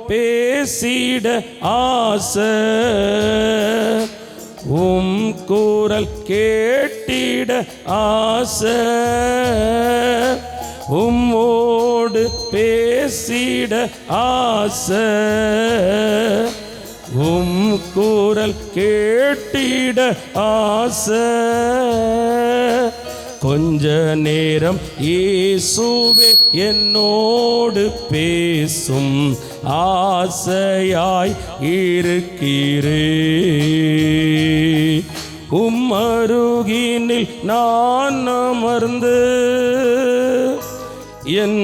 பேசிட ஆசை, உம் குரல் கேட்டிட ஆசை, உம்மோடு பேசிட ஆசை, உம் குரல் கேட்டிட ஆசை. கொஞ்ச நேரம் இயேசுவே என்னோடு பேசும், ஆசையாய் இருக்கிறே. உம்மருகினில் நான் அமர்ந்து என்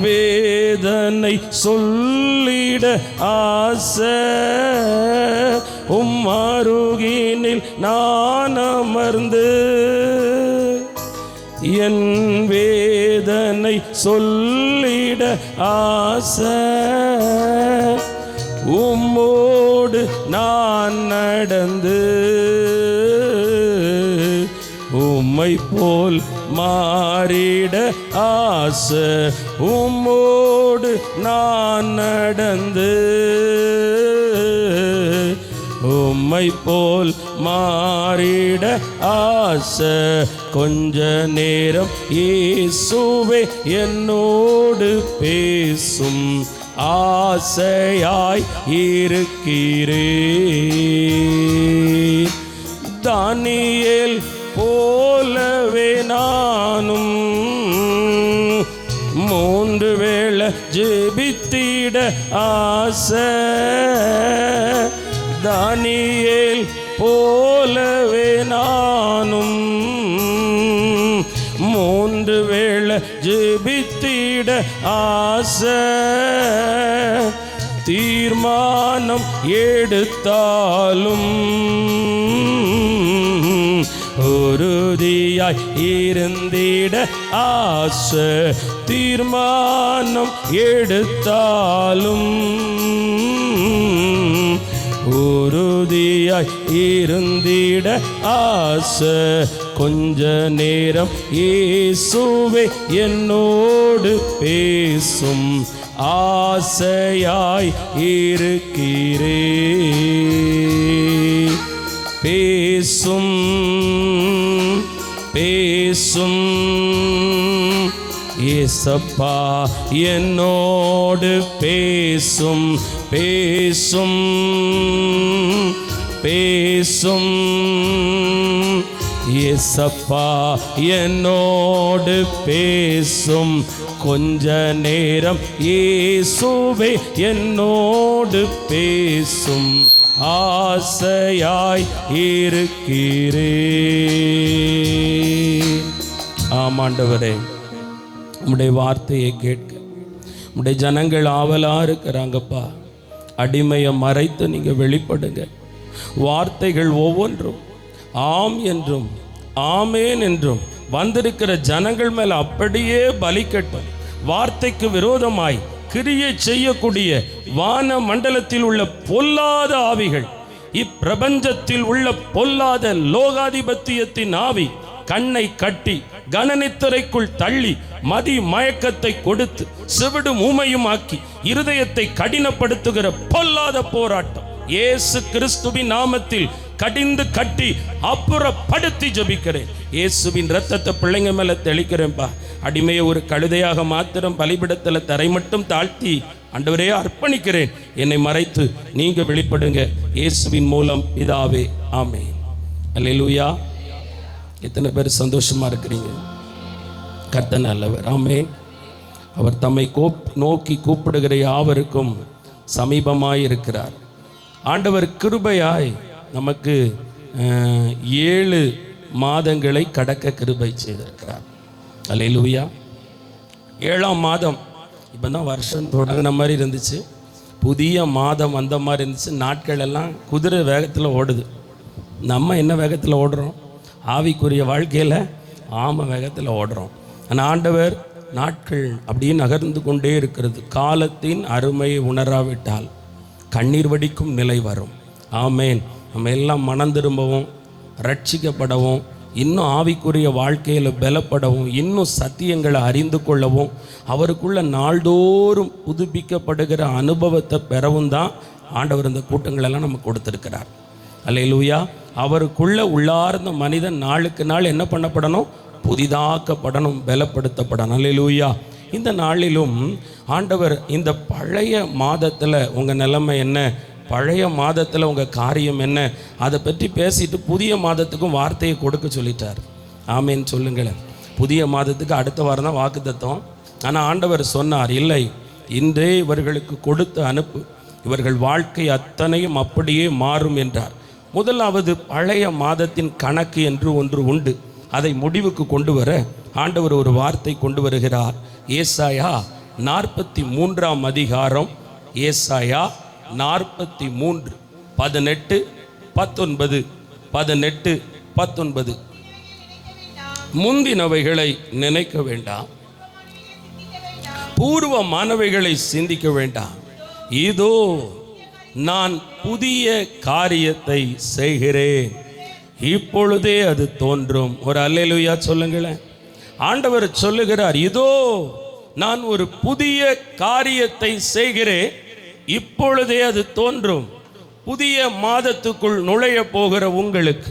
வேதனை சொல்லிட ஆசை, உம்மருகினில் நான் அமர்ந்து என் வேதனை சொல்லிட ஆசை. உம்மோடு நான் நடந்து உம்மை போல் மாறிட ஆசை, உம்மோடு நான் நடந்து உம்மை போல் மாறிட ஆசை. கொஞ்ச நேரம் இயேசுவே என்னோடு பேசும், ஆசையாய் இருக்கிறே. தானியேல் போலவே நானும் 3 வேளை ஜெபித்திட ஆசை, தானியேல் போலவே நானும் 3 வேளை ஜெபித்திட ஆசை. தீர்மானம் எடுத்தாலும் உறுதியாய் இருந்திட ஆசை, தீர்மானம் எடுத்தாலும் உறுதியாய் இருந்திட ஆசை. கொஞ்ச நேரம் இயேசுவே என்னோடு பேசும், ஆசையாய் இருக்கிறே. பேசும் பேசும் ஏசப்பா என்னோடு பேசும், பேசும் பேசும் ஏசப்பா என்னோடு பேசும். கொஞ்ச நேரம் இயேசுவே என்னோடு பேசும், ஆசையாய் இருக்கிறே. ஆமாண்டவரே, உம்முடைய வார்த்தையை கேட்க உம்முடைய ஜனங்கள் ஆவலா இருக்கிறாங்கப்பா. அடிமையை மறைத்து நீங்க வெளிப்படுங்க. வார்த்தைகள் ஒவ்வொன்றும் ஆம் என்றும் ஆமேன் என்றும் வந்திருக்கிற ஜனங்கள் மேல அப்படியே பலிக்கட்டும். வார்த்தைக்கு விரோதமாய் கிரியை செய்யக்கூடிய வான மண்டலத்தில் உள்ள பொல்லாத ஆவிகள், இப்பிரபஞ்சத்தில் உள்ள பொல்லாத லோகாதிபத்தியத்தின் ஆவி கண்ணை கட்டி கனநித்திரைக்குள் தள்ளி மதி மயக்கத்தை கொடுத்து செவிடும் ஊமையும் ஆக்கி இருதயத்தை கடினப்படுத்துகிற பொல்லாத போராட்டம் இயேசு கிறிஸ்துவின் நாமத்தில் கடிந்து கட்டி அப்புறப்படுத்தி ஜெபிக்கிறேன். இயேசுவின் ரத்தத்தை பிள்ளைங்க மேல தெளிக்கிறேன்பா. அடிமையை ஒரு கழுதையாக மாத்திரம் பலிபிடத்தில் தரை மட்டும் தாழ்த்தி ஆண்டவரே அர்ப்பணிக்கிறேன். என்னை மறைத்து நீங்க வெளிப்படுங்க. இயேசுவின் மூலம் பிதாவே, ஆமென். அல்லேலூயா. எத்தனை பேர் சந்தோஷமா இருக்கிறீங்க? கர்த்தர் நல்லவர். ஆமென். அவர் தம்மை நோக்கி கூப்பிடுகிற யாவருக்கும் சமீபமாய் இருக்கிறார். ஆண்டவர் கிருபையாய் நமக்கு 7 மாதங்களை கடக்க கிருபை செய்திருக்கிறார். அல்லேலூயா. 7ஆம் மாதம் இப்போ தான் வருஷம் தொடங்கின மாதிரி இருந்துச்சு. புதிய மாதம் வந்த மாதிரி இருந்துச்சு. நாட்கள் எல்லாம் குதிரை வேகத்தில் ஓடுது. நம்ம என்ன வேகத்தில் ஓடுறோம்? ஆவிக்குரிய வாழ்க்கையில் ஆம வேகத்தில் ஓடுறோம். ஆனால் ஆண்டவர் நாட்கள் அப்படியே நகர்ந்து கொண்டே இருக்கிறது. காலத்தின் அருமையை உணராவிட்டால் கண்ணீர் வடிக்கும் நிலை வரும். ஆமேன். நம்ம எல்லாம் மனம் திரும்பவும் ரட்சிக்கப்படவும் இன்னும் ஆவிக்குரிய வாழ்க்கையில் பலப்படவும், இன்னும் சத்தியங்களை அறிந்து கொள்ளவும், அவருக்குள்ள நாள்தோறும் புதுப்பிக்கப்படுகிற அனுபவத்தை பெறவும் தான் ஆண்டவர் இந்த கூட்டங்களெல்லாம் நமக்கு கொடுத்துருக்கிறார். அல்லேலூயா. அவருக்குள்ள உள்ளார்ந்த மனிதன் நாளுக்கு நாள் என்ன பண்ணப்படணும்? புதிதாக்கப்படணும், பலப்படுத்தப்படணும். அல்லேலூயா. இந்த நாளிலும் ஆண்டவர் இந்த பழைய மாதத்தில் உங்கள் நிலைமை என்ன, பழைய மாதத்தில் உங்கள் காரியம் என்ன, அதை பற்றி பேசிட்டு புதிய மாதத்துக்கும் வார்த்தையை கொடுக்க சொல்லிட்டார். ஆமேன்னு சொல்லுங்களேன். புதிய மாதத்துக்கு அடுத்த வாரம் தான் வாக்குத்தத்தம். ஆனால் ஆண்டவர் சொன்னார், இல்லை, இன்றே இவர்களுக்கு கொடுத்து அனுப்பு, இவர்கள் வாழ்க்கை அத்தனையும் அப்படியே மாறும் என்றார். முதலாவது பழைய மாதத்தின் கணக்கு என்று ஒன்று உண்டு. அதை முடிவுக்கு கொண்டு வர ஆண்டவர் ஒரு வார்த்தை கொண்டு வருகிறார். ஏசாயா 43ஆம் அதிகாரம், ஏசாயா 43 18 19 18 19. முந்தினவைகளை நினைக்க வேண்டாம், பூர்வமானவைகளை சிந்திக்க வேண்டாம். இதோ நான் புதிய காரியத்தை செய்கிறேன், இப்பொழுதே அது தோன்றும். ஒரு அல்லேலூயா சொல்லுங்களேன். ஆண்டவர் சொல்லுகிறார், இதோ நான் ஒரு புதிய காரியத்தை செய்கிறேன், இப்பொழுதே அது தோன்றும். புதிய மாதத்துக்குள் நுழைய போகிற உங்களுக்கு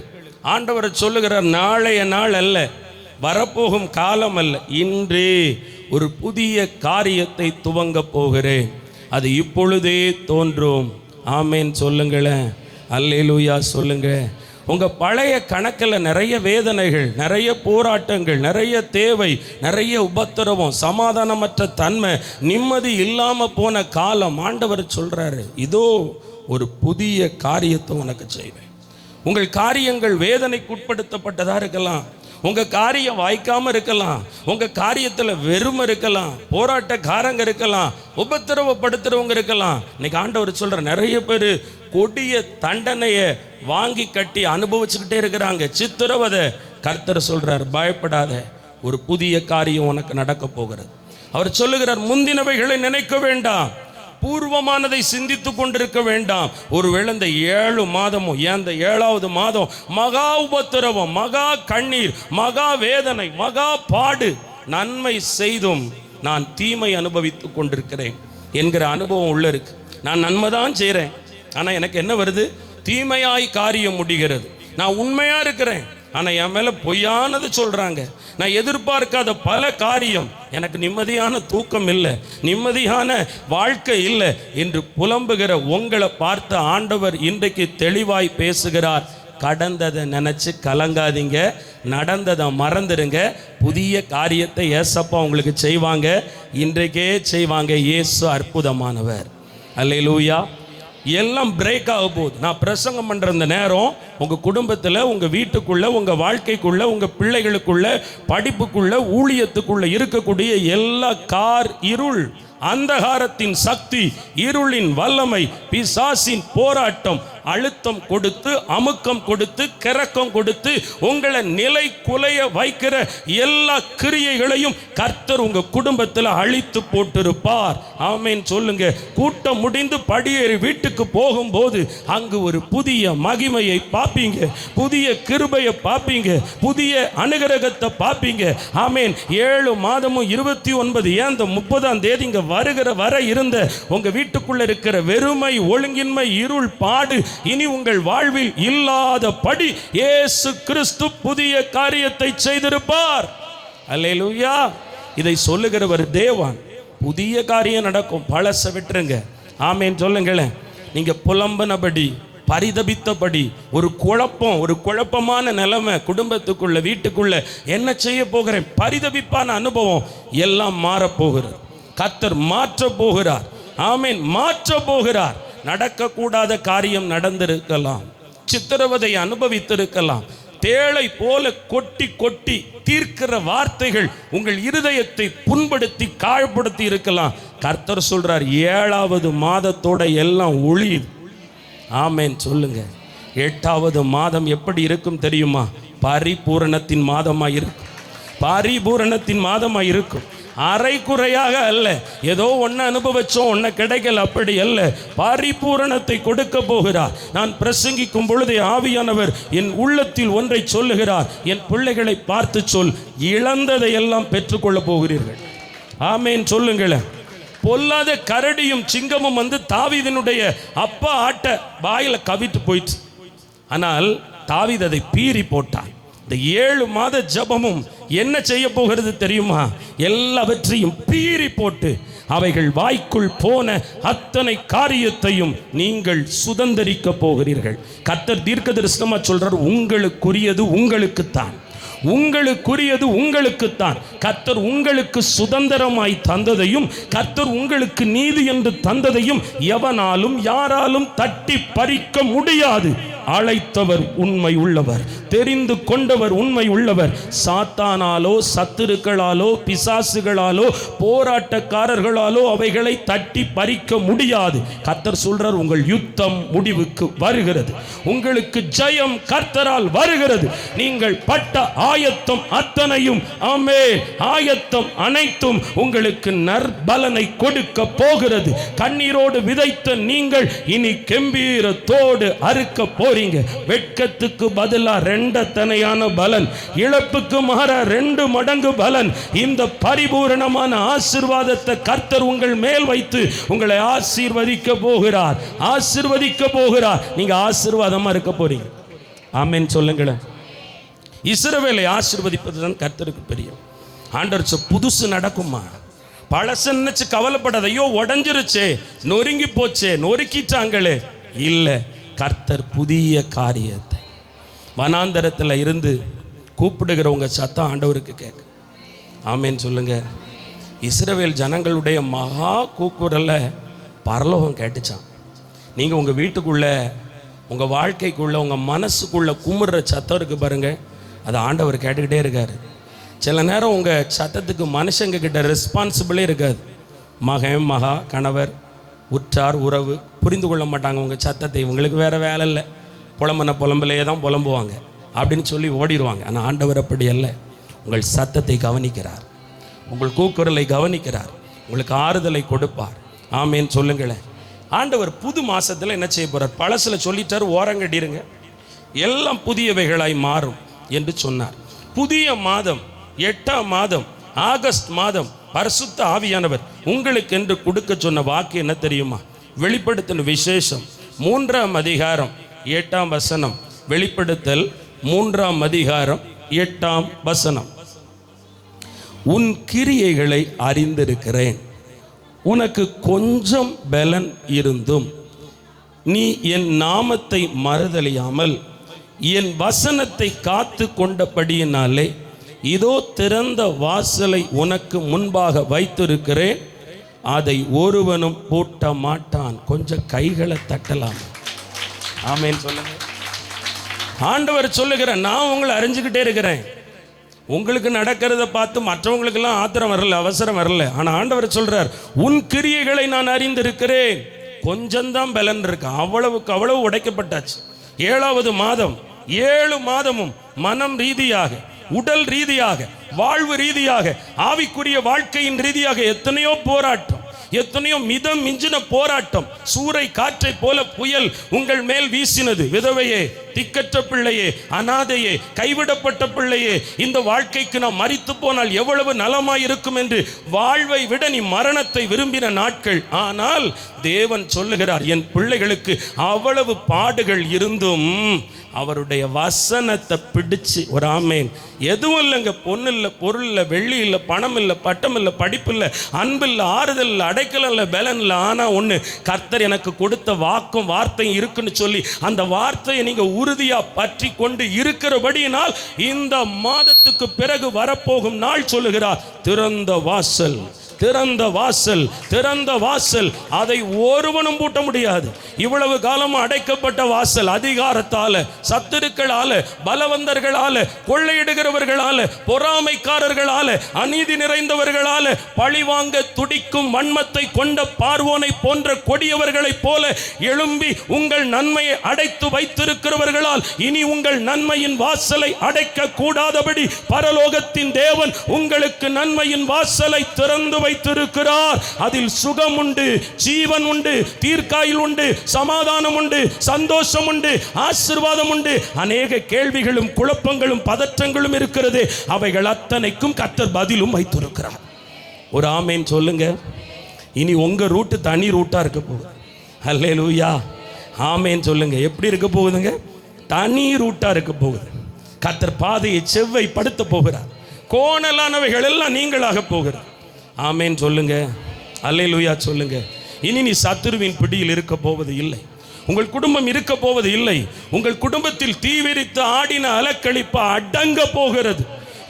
ஆண்டவர் சொல்லுகிறார், நாளைய நாள் அல்ல, வரப்போகும் காலம் அல்ல, இன்றே ஒரு புதிய காரியத்தை துவங்க போகிறேன், அது இப்பொழுதே தோன்றும். ஆமேன் சொல்லுங்களேன். அல்லேலூயா சொல்லுங்க. உங்கள் பழைய கணக்கில் நிறைய வேதனைகள், நிறைய போராட்டங்கள், நிறைய தேவை, நிறைய உபத்திரவம், சமாதானமற்ற தன்மை, நிம்மதி இல்லாமல் போன காலம். ஆண்டவர் சொல்கிறாரு, இதோ ஒரு புதிய காரியத்தை உனக்கு செய்வேன். உங்கள் காரியங்கள் வேதனைக்கு உட்படுத்தப்பட்டதாக இருக்கலாம், உங்கள் காரியம் வாய்க்காமல் இருக்கலாம், உங்கள் காரியத்தில் வெறுமை இருக்கலாம், போராட்டக்காரங்க இருக்கலாம், உபத்திரவப்படுத்துகிறவங்க இருக்கலாம். இன்னைக்கு ஆண்டவர் சொல்கிற நிறைய பேர் கொடிய தண்டனையை வாங்கி கட்டி அனுபவிச்சுக்கிட்டே இருக்கிறாங்க, சித்திரவதை. கர்த்தர் சொல்கிறார், பயப்படாத, ஒரு புதிய காரியம் உனக்கு நடக்க போகிறது. அவர் சொல்லுகிறார், முந்தினவைகளை நினைக்க வேண்டாம், பூர்வமானதை சிந்தித்து கொண்டிருக்க வேண்டாம். ஒருவேளை இந்த 7 மாதமும், ஏன் இந்த 7வது மாதம் மகா உபத்திரவம், மகா கண்ணீர், மகா வேதனை, மகா பாடு, நன்மை செய்தும் நான் தீமை அனுபவித்து கொண்டிருக்கிறேன் என்கிற அனுபவம் உள்ள இருக்கு. நான் நன்மை தான் செய்கிறேன், ஆனால் எனக்கு என்ன வருது? தீமையாய் காரியம் முடிகிறது. நான் உண்மையாக இருக்கிறேன், ஆனால் என் மேலே பொய்யானது சொல்கிறாங்க. நான் எதிர்பார்க்காத பல காரியம், எனக்கு நிம்மதியான தூக்கம் இல்லை, நிம்மதியான வாழ்க்கை இல்லை என்று புலம்புகிற உங்களை பார்த்து ஆண்டவர் இன்றைக்கு தெளிவாய் பேசுகிறார். கடந்ததை நினச்சி கலங்காதீங்க, நடந்ததை மறந்துடுங்க. புதிய காரியத்தை ஏசப்பா உங்களுக்கு செய்வாங்க, இன்றைக்கே செய்வாங்க. இயேசு அற்புதமானவர். அல்லேலூயா. எல்லாம் பிரேக் ஆக போகுது. நான் பிரசங்கம் பண்ணுற இந்த நேரம் உங்கள் குடும்பத்தில், உங்கள் வீட்டுக்குள்ளே, உங்கள் வாழ்க்கைக்குள்ளே, உங்கள் பிள்ளைகளுக்குள்ள, படிப்புக்குள்ளே, ஊழியத்துக்குள்ளே இருக்கக்கூடிய எல்லா இருள், அந்தகாரத்தின் சக்தி, இருளின் வல்லமை, பிசாசின் போராட்டம், அழுத்தம் கொடுத்து, அமுக்கம் கொடுத்து, கிறக்கம் கொடுத்து உங்களை நிலை குலைய வைக்கிற எல்லா கிரியைகளையும் கர்த்தர் உங்க குடும்பத்தில் அழித்து போட்டிருப்பார். ஆமேன் சொல்லுங்க. கூட்டம் முடிந்து படியேறி வீட்டுக்கு போகும்போது அங்கு ஒரு புதிய மகிமையை பார்ப்பீங்க, புதிய கிருபையை பார்ப்பீங்க, புதிய அனுகிரகத்தை பார்ப்பீங்க. ஆமேன். 7 மாதமும் 29, ஏன் இந்த 30ஆம் தேதி இங்க வருகிற வர இருந்த உங்க வீட்டுக்குள்ள இருக்கிற வெறுமை, ஒழுங்கின்மை, இருள், பாடு இனி உங்கள் வாழ்வில் இல்லாதபடி இயேசு கிறிஸ்து புதிய காரியத்தை செய்திருப்பார். அல்லேலூயா. இதை சொல்லுகிறவர் தேவன். புதிய காரியம் நடக்கும், பழச விட்டுருங்க. ஆமேன் சொல்லுங்களேன். நீங்க புலம்பனபடி, பரிதபித்தபடி, ஒரு குழப்பம், ஒரு குழப்பமான நிலைமை குடும்பத்துக்குள்ள, வீட்டுக்குள்ள, என்ன செய்ய போகிறேன், பரிதபிப்பான அனுபவம் எல்லாம் மாறப்போகிறது. கர்த்தர் மாற்ற போகிறார். ஆமேன், மாற்ற போகிறார். நடக்கக்கூடாத காரியம் நடந்திருக்கலாம், சித்திரவதை அனுபவித்திருக்கலாம், தேளை போல கொட்டி கொட்டி தீர்க்கிற வார்த்தைகள் உங்கள் இருதயத்தை புண்படுத்தி காயப்படுத்தி இருக்கலாம். கர்த்தர் சொல்றார், 7வது மாதத்தோட எல்லாம் ஒளியுது. ஆமேன் சொல்லுங்க. 8வது மாதம் எப்படி இருக்கும் தெரியுமா? பரிபூரணத்தின் மாதமாக இருக்கும், பரிபூரணத்தின் மாதமாக இருக்கும். அரைக்குறையாக அல்ல, ஏதோ ஒன்றை அனுபவிச்சோம் ஒன்றை கிடைக்கல, அப்படி அல்ல. பரிபூரணத்தை கொடுக்க போகிறார். நான் பிரசங்கிக்கும் பொழுது ஆவியானவர் என் உள்ளத்தில் ஒன்றை சொல்லுகிறார். என் பிள்ளைகளை பார்த்து சொல், இழந்ததை எல்லாம் பெற்றுக்கொள்ள போகிறீர்கள். ஆமேன் சொல்லுங்களேன். பொல்லாத கரடியும் சிங்கமும் வந்து தாவீதினுடைய அப்பா ஆட்ட வாயில கவிட்டு போயிடுச்சு. ஆனால் தாவீது அதை பீறி போட்டான். இந்த 7 மாத ஜபமும் என்ன செய்ய போகிறது தெரியுமா? எல்லாவற்றையும் பீறி போட்டு அவைகள் வாய்க்குள் போன அத்தனை காரியத்தையும் நீங்கள் சுதந்தரிக்க போகிறீர்கள். கர்த்தர் தீர்க்க தரிசனமா சொல்றார், உங்களுக்குரியது உங்களுக்குத்தான், உங்களுக்குரியது உங்களுக்குத்தான். கர்த்தர் உங்களுக்கு சுதந்திரமாய் தந்ததையும் கர்த்தர் உங்களுக்கு நீதி என்று தந்ததையும் எவனாலும் யாராலும் தட்டி பறிக்க முடியாது. அழைத்தவர் உண்மை உள்ளவர், தெரிந்து கொண்டவர் உண்மை உள்ளவர். சாத்தானாலோ சத்துருக்களாலோ பிசாசுகளாலோ போராட்டக்காரர்களாலோ அவைகளை தட்டி பறிக்க முடியாது. கர்த்தர் சொல்றார், உங்கள் யுத்தம் முடிவுக்கு வருகிறது, உங்களுக்கு ஜெயம் கர்த்தரால் வருகிறது. நீங்கள் பட்ட ஆயத்தம் அத்தனையும், ஆமென், ஆயத்தம் அனைத்தும் உங்களுக்கு நற்பலனை கொடுக்க போகிறது. கண்ணீரோடு விதைத்த நீங்கள் இனி கெம்பீரத்தோடு அறுக்க போறீங்க. வெட்கத்துக்கு பதிலா 2 தனையான பலன், இழப்புக்கு மாற 2 மடங்கு பலன். இந்த பரிபூரணமான ஆசீர்வாதத்தை கர்த்தர் உங்கள் மேல் வைத்து உங்களை ஆசீர்வதிக்க போகிறார், ஆசீர்வதிக்க போகிறார். நீங்க ஆசீர்வாதமா இருக்க போறீங்க. ஆமென் சொல்லுங்களேன். இஸ்ரவேலை ஆசீர்வதிப்பது தான் கர்த்தருக்கு பிரியம். ஆண்டவர் புதுசு நடக்குமா, பழசு நினைச்சு கவலைப்படாத. ஐயோ உடஞ்சிருச்சே, நொறுங்கி போச்சே, நொறுக்கிட்டாங்களே, இல்லை. கர்த்தர் புதிய காரியத்தை, வனாந்தரத்தில் இருந்து கூப்பிடுகிறவங்க சத்தம் ஆண்டவருக்கு கேட்க. ஆமேன்னு சொல்லுங்க. இஸ்ரவேல் ஜனங்களுடைய மகா கூக்குரலை பரலோகம் கேட்டுச்சான். நீங்கள் உங்கள் வீட்டுக்குள்ளே, உங்கள் வாழ்க்கைக்குள்ள, உங்கள் மனசுக்குள்ளே குமுறுற சத்தம் இருக்குது பாருங்க, அதை ஆண்டவர் கேட்டுக்கிட்டே இருக்காரு. சில நேரம் உங்கள் சத்தத்துக்கு மனுஷங்க கிட்ட ரெஸ்பான்சிபிளே இருக்காது. மகன், மகா, கணவர், உற்றார், உறவு புரிந்து கொள்ள மாட்டாங்க உங்கள் சத்தத்தை. இவங்களுக்கு வேறு வேலை இல்லை, புலம்பிலே தான் புலம்புவாங்க அப்படின்னு சொல்லி ஓடிடுவாங்க. ஆனால் ஆண்டவர் அப்படி அல்ல. உங்கள் சத்தத்தை கவனிக்கிறார், உங்கள் கூக்குரலை கவனிக்கிறார், உங்களுக்கு ஆறுதலை கொடுப்பார். ஆமேன்னு சொல்லுங்களேன். ஆண்டவர் புது மாதத்தில் என்ன செய்ய போகிறார்? பழசில் சொல்லிட்டார், ஓரங்கட்டிருங்க, எல்லாம் புதியவைகளாய் மாறும் என்று சொன்னார். புதிய மாதம், 8ஆம் மாதம், ஆகஸ்ட் மாதம், பரிசுத்த ஆவியானவர் உங்களுக்கு என்று கொடுக்க சொன்ன வாக்கு என்ன தெரியுமா? வெளிப்படுத்தல் விசேஷம் 3ஆம் அதிகாரம் 8ஆம் வசனம். வெளிப்படுத்தல் 3ஆம் அதிகாரம் 8ஆம் வசனம். உன் கிரியைகளை அறிந்திருக்கிறேன், உனக்கு கொஞ்சம் பலன் இருந்தும் நீ என் நாமத்தை மறுதலியாமல் என் வசனத்தை காத்து கொண்டபடியினாலே இதோ திறந்த வாசலை உனக்கு முன்பாக வைத்திருக்கிறேன், அதை ஒருவனும் பூட்ட மாட்டான். கொஞ்சம் கைகளை தட்டலாம். ஆமேன் சொல்லுங்க. ஆண்டவர் சொல்லுகிற, நான் உங்களை அறிஞ்சுக்கிட்டே இருக்கிறேன். உங்களுக்கு நடக்கிறத பார்த்து மற்றவங்களுக்கெல்லாம் ஆத்திரம் வரல, அவசரம் வரல. ஆனால் ஆண்டவர் சொல்றார், உன் கிரியைகளை நான் அறிந்திருக்கிறேன். கொஞ்சம்தான் பலன் இருக்கு, அவ்வளவுக்கு அவ்வளவு உடைக்கப்பட்டாச்சு. 7ஆவது மாதம், 7 மாதமும் மனம் ரீதியாக, உடல் ரீதியாக, வாழ்வு ரீதியாக, ஆவிக்குரிய வாழ்க்கையின் ரீதியாக எத்தனையோ போராட்டம், எத்தனையோ மிதம் மிஞ்சின போராட்டம். சூறை காற்றை போல புயல் உங்கள் மேல் வீசினது. விதவையே, திக்கற்ற பிள்ளையே, அனாதையே, கைவிடப்பட்ட பிள்ளையே, இந்த வாழ்க்கைக்கு நாம் மரித்து போனால் எவ்வளவு நலமாய் இருக்கும் என்று வாழ்வை விட நீ மரணத்தை விரும்பின நாட்கள். ஆனால் தேவன் சொல்லுகிறார், என் பிள்ளைகளுக்கு அவ்வளவு பாடுகள் இருந்தும் அவருடைய வசனத்தை பிடிச்சு, ஒரு ஆமேன், எதுவும் இல்லைங்க, பொண்ணு இல்லை, பொருள் இல்லை, வெள்ளி இல்லை, பணம் இல்லை, பட்டம் இல்லை, படிப்பு இல்லை, அன்பு இல்லை, ஆறுதல் இல்லை, அடைக்கலம் இல்லை, பலன் இல்லை. ஆனால் ஒன்று, கர்த்தர் எனக்கு கொடுத்த வாக்கும் வார்த்தையும் இருக்குன்னு சொல்லி அந்த வார்த்தையை நீங்கள் உறுதியாக பற்றி கொண்டு இருக்கிறபடியினால் இந்த மாதத்துக்கு பிறகு வரப்போகும் நாள் சொல்லுகிறார், திறந்த வாசல், திறந்த வாசல், திறந்த வாசல். அதை ஒருவனும் பூட்ட முடியாது. இவ்வளவு காலம் அடைக்கப்பட்ட வாசல் அதிகாரத்தால, சத்துருக்களால, பலவந்தர்களால, கொள்ளையிடுகிறவர்களால, பொறாமைக்காரர்களால, அநீதி நிறைந்தவர்களால, பழிவாங்க துடிக்கும் வன்மத்தை கொண்ட பார்வோனை போன்ற கொடியவர்களைப் போல எழும்பி உங்கள் நன்மையை அடைத்து வைத்திருக்கிறவர்களால் இனி உங்கள் நன்மையின் வாசலை அடைக்க கூடாதபடி பரலோகத்தின் தேவன் உங்களுக்கு நன்மையின் வாசலை திறந்து வைத்திருக்கிறார். அதில் சுகம் உண்டு, ஜீவன் உண்டு, தீர்க்காயில் உண்டு, சமாதானம் உண்டு, சந்தோஷம் உண்டு, ஆசீர்வாதம் உண்டு. அநேக கேள்விகளும் குழப்பங்களும் பதற்றங்களும் இருக்கிறது. அவைகள் அத்தனைக்கும் கர்த்தர் பதிலும் வைத்திருக்கிறார். ஒரு ஆமேன் சொல்லுங்க. இனி உங்க ரூட்டு தனி ரூட்டா இருக்க போகுது. அல்லேலூயா, ஆமேன் சொல்லுங்க. எப்படி இருக்க போகுதுங்க? தனி ரூட்டா இருக்க போகுது. கர்த்தர் பாதையை செவ்வைப்படுத்த போகிறார். கோணலானவைகள் எல்லாம் நீங்களாக போகிறார். ஆமேன் சொல்லுங்க. அல்லேலூயா சொல்லுங்க. இனி நீ சத்துருவின் பிடியில் இருக்க போவது இல்லை. உங்கள் குடும்பம் இருக்க போவது இல்லை. உங்கள் குடும்பத்தில் தீவிரித்து ஆடின அலக்களிப்பு அடங்க போகிறது.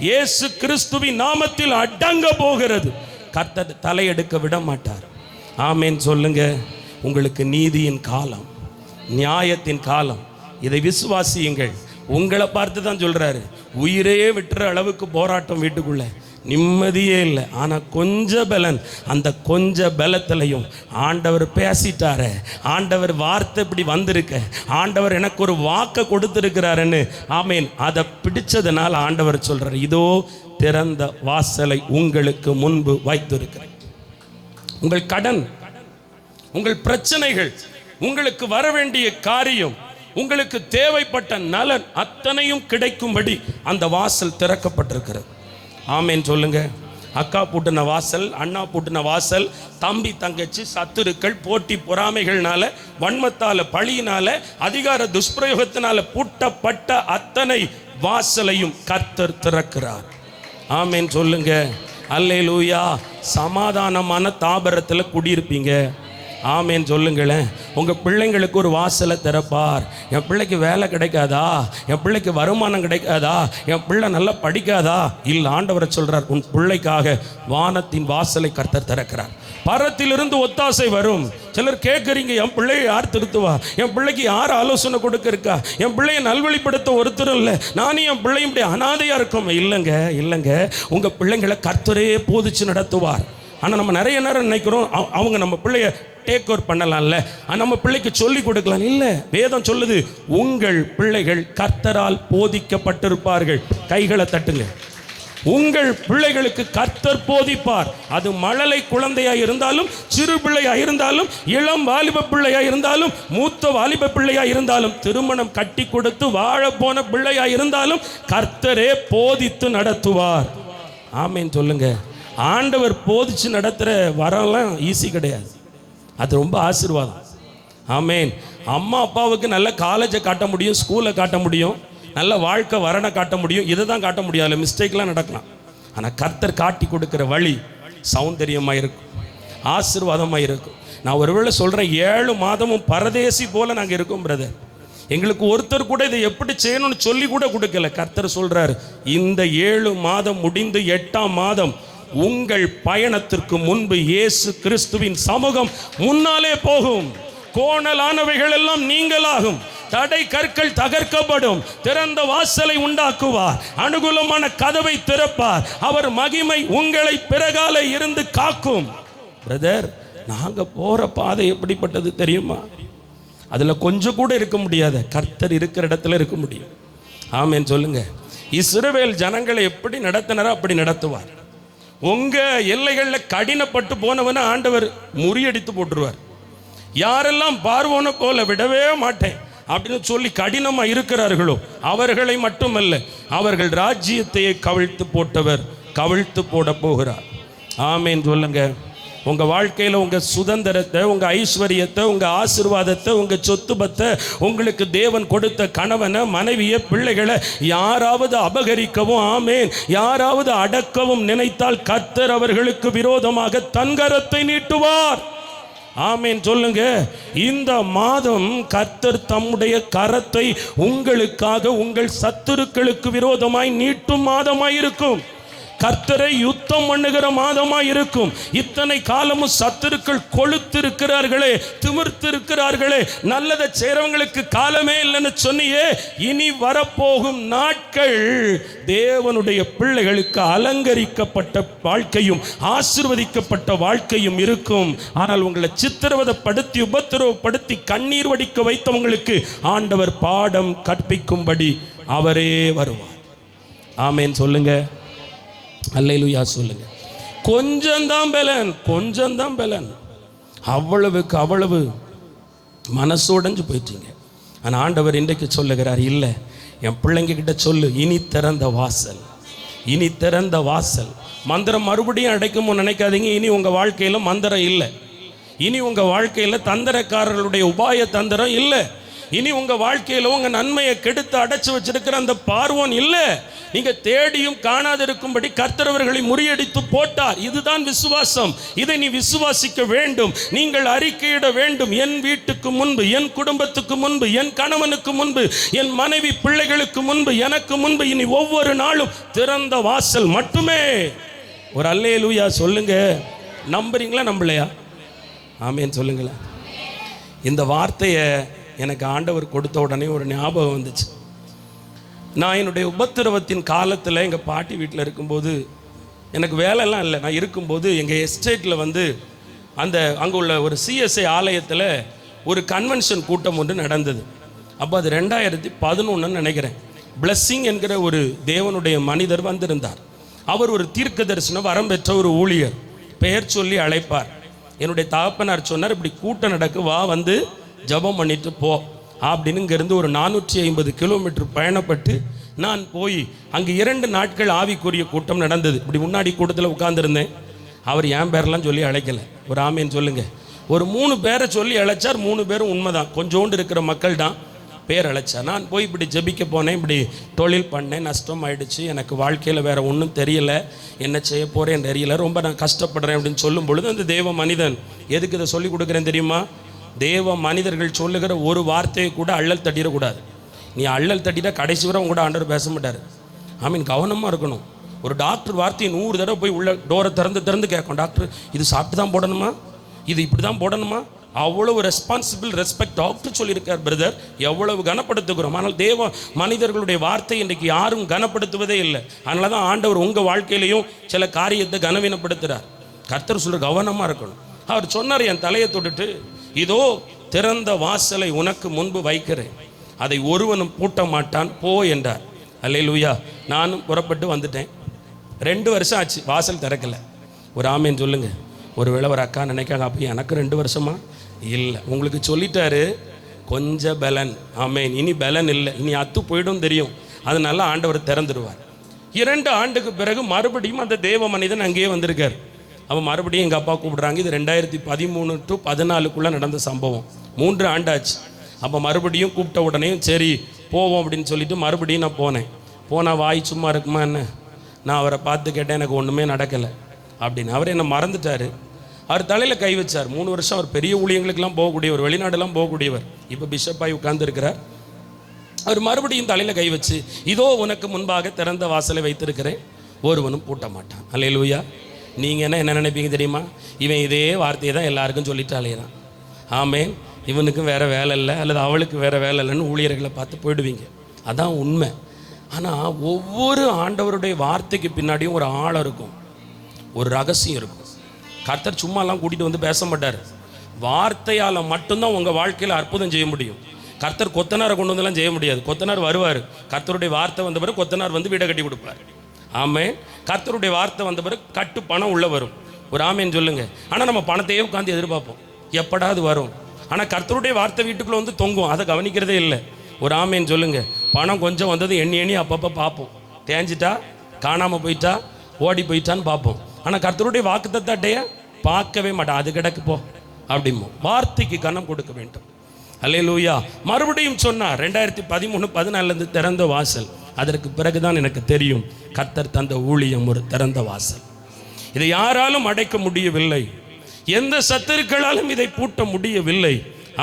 இயேசு கிறிஸ்துவின் நாமத்தில் அடங்க போகிறது. கர்த்தர் தலையெடுக்க விட மாட்டார். ஆமேன் சொல்லுங்க. உங்களுக்கு நீதியின் காலம், நியாயத்தின் காலம். இதை விசுவாசியுங்கள். உங்களை பார்த்து தான் சொல்றாரு. உயிரே விட்டுற அளவுக்கு போராட்டம், வீட்டுக்குள்ள நிம்மதியே இல்லை. ஆனால் கொஞ்ச பலன், அந்த கொஞ்ச பலத்திலையும் ஆண்டவர் பேசிட்டாரு. ஆண்டவர் வார்த்தை இப்படி வந்திருக்க, ஆண்டவர் எனக்கு ஒரு வாக்கை கொடுத்திருக்கிறாருன்னு. ஆமேன். அதை பிடிச்சதுனால ஆண்டவர் சொல்றாரு, இதோ திறந்த வாசலை உங்களுக்கு முன்பு வைத்திருக்கிறேன். உங்கள் கடன், உங்கள் பிரச்சனைகள், உங்களுக்கு வர வேண்டிய காரியம், உங்களுக்கு தேவைப்பட்ட நலன் அத்தனையும் கிடைக்கும்படி அந்த வாசல் திறக்கப்பட்டிருக்கிறது. ஆமேன் சொல்லுங்க. அக்கா பூட்டின வாசல், அண்ணா பூட்டின வாசல், தம்பி தங்கச்சி சத்துருக்கள் போட்டி பொறாமைகள்னால, வன்மத்தால, பழியினால, அதிகார துஷ்பிரயோகத்தினால பூட்டப்பட்ட அத்தனை வாசலையும் கர்த்தர் திறக்கிறார். ஆமேன் சொல்லுங்க. அல்லேலூயா. சமாதானமான தாபரத்தில் குடியிருப்பீங்க. ஆமேன் சொல்லுங்களேன். உங்கள் பிள்ளைங்களுக்கு ஒரு வாசலை திறப்பார். என் பிள்ளைக்கு வேலை கிடைக்காதா, என் பிள்ளைக்கு வருமானம் கிடைக்காதா, என் பிள்ளை நல்லா படிக்காதா? இல்லை, ஆண்டவரை சொல்கிறார், உன் பிள்ளைக்காக வானத்தின் வாசலை கர்த்தர் திறக்கிறார். பரத்திலிருந்து ஒத்தாசை வரும். சிலர் கேட்குறீங்க, என் பிள்ளையை யார் திருத்துவா, என் பிள்ளைக்கு யார் ஆலோசனை கொடுக்க இருக்கா, என் பிள்ளையை நல்வழிப்படுத்த ஒருத்தரும் இல்லை, நானும் என் பிள்ளையும் இப்படி அனாதையாக இருக்கோம். இல்லைங்க, இல்லைங்க. உங்கள் பிள்ளைங்களை கர்த்தரே போதிச்சு நடத்துவார். ஆனால் நம்ம நிறைய நேரம் நினைக்கிறோம், அவங்க நம்ம பிள்ளைய டேக் ஓவர் பண்ணலாம்ல, நம்ம பிள்ளைக்கு சொல்லி கொடுக்கலாம். இல்லை, வேதம் சொல்லுது, உங்கள் பிள்ளைகள் கர்த்தரால் போதிக்கப்பட்டிருப்பார்கள். கைகளை தட்டுங்க. உங்கள் பிள்ளைகளுக்கு கர்த்தர் போதிப்பார். அது மழலை குழந்தையாக இருந்தாலும், சிறு பிள்ளையாக இருந்தாலும், இளம் வாலிப பிள்ளையாக இருந்தாலும், மூத்த வாலிப பிள்ளையாக இருந்தாலும், திருமணம் கட்டி கொடுத்து வாழ போன பிள்ளையாக இருந்தாலும் கர்த்தரே போதித்து நடத்துவார். ஆமேன் சொல்லுங்க. ஆண்டவர் போதிச்சு நடத்துகிற வரலாம் ஈஸி கிடையாது. அது ரொம்ப ஆசீர்வாதம். ஆமேன். அம்மா அப்பாவுக்கு நல்ல காலேஜை காட்ட முடியும், ஸ்கூலை காட்ட முடியும், நல்ல வாழ்க்கை வரனை காட்ட முடியும். இதை தான் காட்ட முடியாது, மிஸ்டேக்லாம் நடக்கலாம். ஆனால் கர்த்தர் காட்டி கொடுக்குற வழி சௌந்தரியமாக இருக்கும், ஆசீர்வாதமாக இருக்கும். நான் ஒருவேளை சொல்கிறேன், 7 மாதமும் பரதேசி போல் நாங்கள் இருக்கோம் பிரதர். எங்களுக்கு ஒருத்தர் கூட இதை எப்படி செய்யணும்னு சொல்லி கூட கொடுக்கல. கர்த்தர் சொல்கிறார், இந்த 7 மாதம் முடிந்து 8ஆம் மாதம் உங்கள் பயணத்திற்கு முன்பு இயேசு கிறிஸ்துவின் சமூகம் முன்னாலே போகும். கோணலானவைகள் எல்லாம் நீங்களாகும். தடை கற்கள் தகர்க்கப்படும். திறந்த வாசலை உண்டாக்குவார். அனுகூலமான கதவை திறப்பார். அவர் மகிமை உங்களை பிறகால இருந்து காக்கும். பிரதர், நாங்க போற பாதை எப்படிப்பட்டது தெரியுமா? அதுல கொஞ்சம் கூட இருக்க முடியாது. கர்த்தர் இருக்கிற இடத்துல இருக்க முடியும். ஆமேன் சொல்லுங்க. இஸ்ரவேல் ஜனங்களை எப்படி நடத்தினாரோ அப்படி நடத்துவார். உங்க எல்லைகளில் கடினப்பட்டு போனவன ஆண்டவர் முறியடித்து போட்டுருவார். யாரெல்லாம் பார்வோனை போல விடவே மாட்டேன் அப்படின்னு சொல்லி கடினமாக இருக்கிறார்களோ அவர்களை மட்டுமல்ல, அவர்கள் ராஜ்யத்தையே கவிழ்த்து போட்டவர் கவிழ்த்து போட போகிறார். ஆமேன் சொல்லுங்க. உங்கள் வாழ்க்கையில் உங்கள் சுதந்திரத்தை, உங்கள் ஐஸ்வர்யத்தை, உங்கள் ஆசீர்வாதத்தை, உங்கள் சொத்து பத்தை, உங்களுக்கு தேவன் கொடுத்த கணவனை, மனைவியை, பிள்ளைகளை யாராவது அபகரிக்கவும், ஆமேன், யாராவது அடக்கவும் நினைத்தால் கர்த்தர் அவர்களுக்கு விரோதமாக தன்கரத்தை நீட்டுவார். ஆமேன் சொல்லுங்க. இந்த மாதம் கர்த்தர் தம்முடைய கரத்தை உங்களுக்காக உங்கள் சத்துருக்களுக்கு விரோதமாய் நீட்டும் மாதமாய் இருக்கும். கர்த்தரை யுத்தம் பண்ணுகிற மாதமா இருக்கும். இத்தனை காலமும் சத்துருக்கள் கொளுத்திருக்கிறார்களே, திமிர்த்திருக்கிறார்களே, நல்லதை செய்றவங்களுக்கு காலமே இல்லைன்னு சொன்னியே. இனி வரப்போகும் நாட்கள் தேவனுடைய பிள்ளைகளுக்கு அலங்கரிக்கப்பட்ட வாழ்க்கையும் ஆசீர்வதிக்கப்பட்ட வாழ்க்கையும் இருக்கும். ஆனால் உங்களை சித்திரவதைப்படுத்தி உபத்திரவப்படுத்தி கண்ணீர் வடிக்க வைத்தவங்களுக்கு ஆண்டவர் பாடம் கற்பிக்கும்படி அவரே வருவார். ஆமேன் சொல்லுங்க, அல்லேலூயா சொல்லுங்க. கொஞ்சம்தான் பலன், கொஞ்சம்தான் பலன். அவ்வளவுக்கு அவ்வளவு மனசோடைஞ்சு போயிட்டீங்க. ஆனால் ஆண்டவர் இன்றைக்கு சொல்லுகிறார், இல்லை என் பிள்ளைங்க கிட்ட சொல்லு, இனி திறந்த வாசல், இனி திறந்த வாசல். மந்திரம் மறுபடியும் அடைக்குமோ நினைக்காதீங்க. இனி உங்கள் வாழ்க்கையில் மந்திரம் இல்லை. இனி உங்கள் வாழ்க்கையில் தந்திரக்காரர்களுடைய உபாய தந்திரம் இல்லை. இனி உங்கள் வாழ்க்கையில் உங்கள் நன்மையை கெடுத்து அடைச்சி வச்சிருக்கிற அந்த பார்வோன் இல்லை. நீங்கள் தேடியும் காணாதிருக்கும்படி கர்த்தரவர்களை முறியடித்து போட்டார். இதுதான் விசுவாசம். இதை நீ விசுவாசிக்க வேண்டும். நீங்கள் அறிக்கையிட வேண்டும். என் வீட்டுக்கு முன்பு, என் குடும்பத்துக்கு முன்பு, என் கணவனுக்கு முன்பு, என் மனைவி பிள்ளைகளுக்கு முன்பு, எனக்கு முன்பு இனி ஒவ்வொரு நாளும் திறந்த வாசல் மட்டுமே. ஒரு அல்லேலூயா சொல்லுங்க. நம்புறீங்களா நம்பலையா? ஆமேன் சொல்லுங்களேன். இந்த வார்த்தையை எனக்கு ஆண்டவர் கொடுத்த உடனே ஒரு ஞாபகம் வந்துச்சு. நான் என்னுடைய உபத்திரவத்தின் காலத்தில் எங்கள் பாட்டி வீட்டில் இருக்கும்போது, எனக்கு வேலையெல்லாம் இல்லை, நான் இருக்கும்போது எங்கள் எஸ்டேட்டில் அந்த அங்கே உள்ள ஒரு சிஎஸ்ஐ ஆலயத்தில் ஒரு கன்வென்ஷன் கூட்டம் ஒன்று நடந்தது. அப்போ அது 2011 நினைக்கிறேன். பிளஸ்ஸிங் என்கிற ஒரு தேவனுடைய மனிதர் வந்திருந்தார். அவர் ஒரு தீர்க்க தரிசன வரம் பெற்ற ஒரு ஊழியர். பெயர் சொல்லி அழைப்பார். என்னுடைய தகப்பனார் சொன்னார், இப்படி கூட்டம் நடக்கு, வா ஜபம் பண்ணிட்டு போ அப்படின்னு. இங்கேருந்து ஒரு 450 கிலோமீட்டர் பயணப்பட்டு நான் போய் அங்கே 2 நாட்கள் ஆவிக்குரிய கூட்டம் நடந்தது. இப்படி முன்னாடி கூட்டத்தில் உட்கார்ந்துருந்தேன். அவர் என் பேரெல்லாம் சொல்லி அழைக்கலை. ஒரு ஆமேன்னு சொல்லுங்க. ஒரு 3 பேரை சொல்லி அழைச்சார். 3 பேரும் உண்மைதான், கொஞ்சோண்டு இருக்கிற மக்கள் தான் பேர் அழைச்சார். நான் போய் இப்படி ஜெபிக்க போனேன். இப்படி தொழில் பண்ணேன், நஷ்டம் ஆயிடுச்சு, எனக்கு வாழ்க்கையில் வேறு ஒன்றும் தெரியல, என்ன செய்ய போகிறேன்னு தெரியல, ரொம்ப நான் கஷ்டப்படுறேன் அப்படின்னு சொல்லும் பொழுது அந்த தேவ மனிதன், எதுக்கு இதை சொல்லி கொடுக்குறேன் தெரியுமா? தேவ மனிதர்கள் சொல்லுகிற ஒரு வார்த்தையை கூட அள்ளல் தட்டிடக்கூடாது. நீ அள்ளல் தட்டிட்டா கடைசி வரை உங்க கூட ஆண்டவர் பேச மாட்டார். ஆமீன், கவனமாக இருக்கணும். ஒரு டாக்டர் வார்த்தையை 100 தடவை போய் உள்ள டோரை திறந்து கேட்கும். டாக்டர் இது சாப்பிட்டு தான் போடணுமா, இது இப்படி தான் போடணுமா? அவ்வளவு ரெஸ்பான்சிபிள், ரெஸ்பெக்ட் டாக்டர் சொல்லியிருக்கார் பிரதர். எவ்வளவு கனப்படுத்துகிறோம். ஆனால் தேவ மனிதர்களுடைய வார்த்தை இன்றைக்கு யாரும் கனப்படுத்துவதே இல்லை. அதனால தான் ஆண்டவர் உங்கள் வாழ்க்கையிலையும் சில காரியத்தை கனவீனப்படுத்துகிறார். கர்த்தர் சொல்ற கவனமாக இருக்கணும். அவர் சொன்னார், என் தலையை தொட்டுட்டு, இதோ திறந்த வாசலை உனக்கு முன்பு வைக்கிறேன், அதை ஒருவனும் பூட்ட மாட்டான், போ என்றார். அல்லேலூயா. நானும் புறப்பட்டு வந்துட்டேன். 2 வருஷம் ஆச்சு, வாசல் திறக்கலை. ஒரு ஆமேன்னு சொல்லுங்க. ஒருவேளை ஒரு அக்கா நினைக்காங்க, அப்போ எனக்கு 2 வருஷமா? இல்லை, உங்களுக்கு சொல்லிட்டாரு கொஞ்சம் பலன். ஆமேன். இனி பலன் இல்லை, இனி அத்து போயிடும் தெரியும். அதனால ஆண்டவர் திறந்துடுவார். 2 ஆண்டுக்கு பிறகு மறுபடியும் அந்த தேவ மனிதன் அங்கேயே வந்திருக்கார். அவன் மறுபடியும் எங்கள் அப்பா கூப்பிடுறாங்க. இது 2013 to 14 நடந்த சம்பவம். 3 ஆண்டாச்சு. அப்போ மறுபடியும் கூப்பிட்ட உடனே சரி போவோம் அப்படின்னு சொல்லிட்டு மறுபடியும் நான் போனால் வாய் சும்மா இருக்குமா என்ன? நான் அவரை பார்த்து கேட்டேன், எனக்கு ஒன்றுமே நடக்கலை அப்படின்னு. அவர் என்னை மறந்துட்டார். அவர் தலையில் கை வச்சார். 3 வருஷம் அவர் பெரிய ஊழியங்களுக்கெல்லாம் போகக்கூடியவர், வெளிநாடெல்லாம் போகக்கூடியவர். இப்போ பிஷப்பாய் உட்கார்ந்துருக்கிறார். அவர் மறுபடியும் தலையில் கை வச்சு, இதோ உனக்கு முன்பாக திறந்த வாசலை வைத்திருக்கிறேன், ஒருவனும் பூட்ட மாட்டான். அல்லேலூயா. நீங்கள் என்ன நினைப்பீங்க தெரியுமா? இவன் இதே வார்த்தையை தான் எல்லாருக்கும் சொல்லிட்டு அலையிறான். ஆமேன். இவனுக்கும் வேறு வேலை இல்லை, அல்லது அவளுக்கு வேறு வேலை இல்லைன்னு ஊழியர்களை பார்த்து போயிடுவீங்க. அதான் உண்மை. ஆனால் ஒவ்வொரு ஆண்டவருடைய வார்த்தைக்கு பின்னாடியும் ஒரு ஆழம் இருக்கும், ஒரு ரகசியம் இருக்கும். கர்த்தர் சும்மாலாம் கூட்டிகிட்டு பேச மாட்டார். வார்த்தையால் மட்டும்தான் உங்கள் வாழ்க்கையில் அற்புதம் செய்ய முடியும். கர்த்தர் கொத்தனாரை கொண்டு வந்தெல்லாம் செய்ய முடியாது. கொத்தனார் வருவார், கர்த்தருடைய வார்த்தை வந்த பிறகு கொத்தனார் வீடை கட்டி கொடுப்பார். ஆமேன். கர்த்தருடைய வார்த்தை வந்த பிறகு கட்டு பணம் உள்ள வரும். ஒரு ஆமேன்னு சொல்லுங்க. ஆனால் நம்ம பணத்தையே உட்காந்து எதிர்பார்ப்போம், எப்படா அது வரும். ஆனால் கர்த்தருடைய வார்த்தை வீட்டுக்குள்ளே தொங்கும், அதை கவனிக்கிறதே இல்லை. ஒரு ஆமேன்னு சொல்லுங்க. பணம் கொஞ்சம் வந்தது எண்ணி அப்பப்போ பார்ப்போம். தேஞ்சிட்டா, காணாமல் போயிட்டா, ஓடி போயிட்டான்னு பார்ப்போம். ஆனால் கர்த்தருடைய வாக்குத்தத்தட்டையை பார்க்கவே மாட்டான். அது கிடக்கு போ அப்படிமோ. வார்த்தைக்கு கனம் கொடுக்க வேண்டும். அல்லேலூயா. மறுபடியும் சொன்னார் 2013-14 திறந்த வாசல். அதற்கு பிறகுதான் எனக்கு தெரியும் கர்த்தர் தந்த ஊழியம் ஒரு திறந்த வாசல். இதை யாராலும் அடைக்க முடியவில்லை, எந்த சத்துருக்களாலும் இதை பூட்ட முடியவில்லை.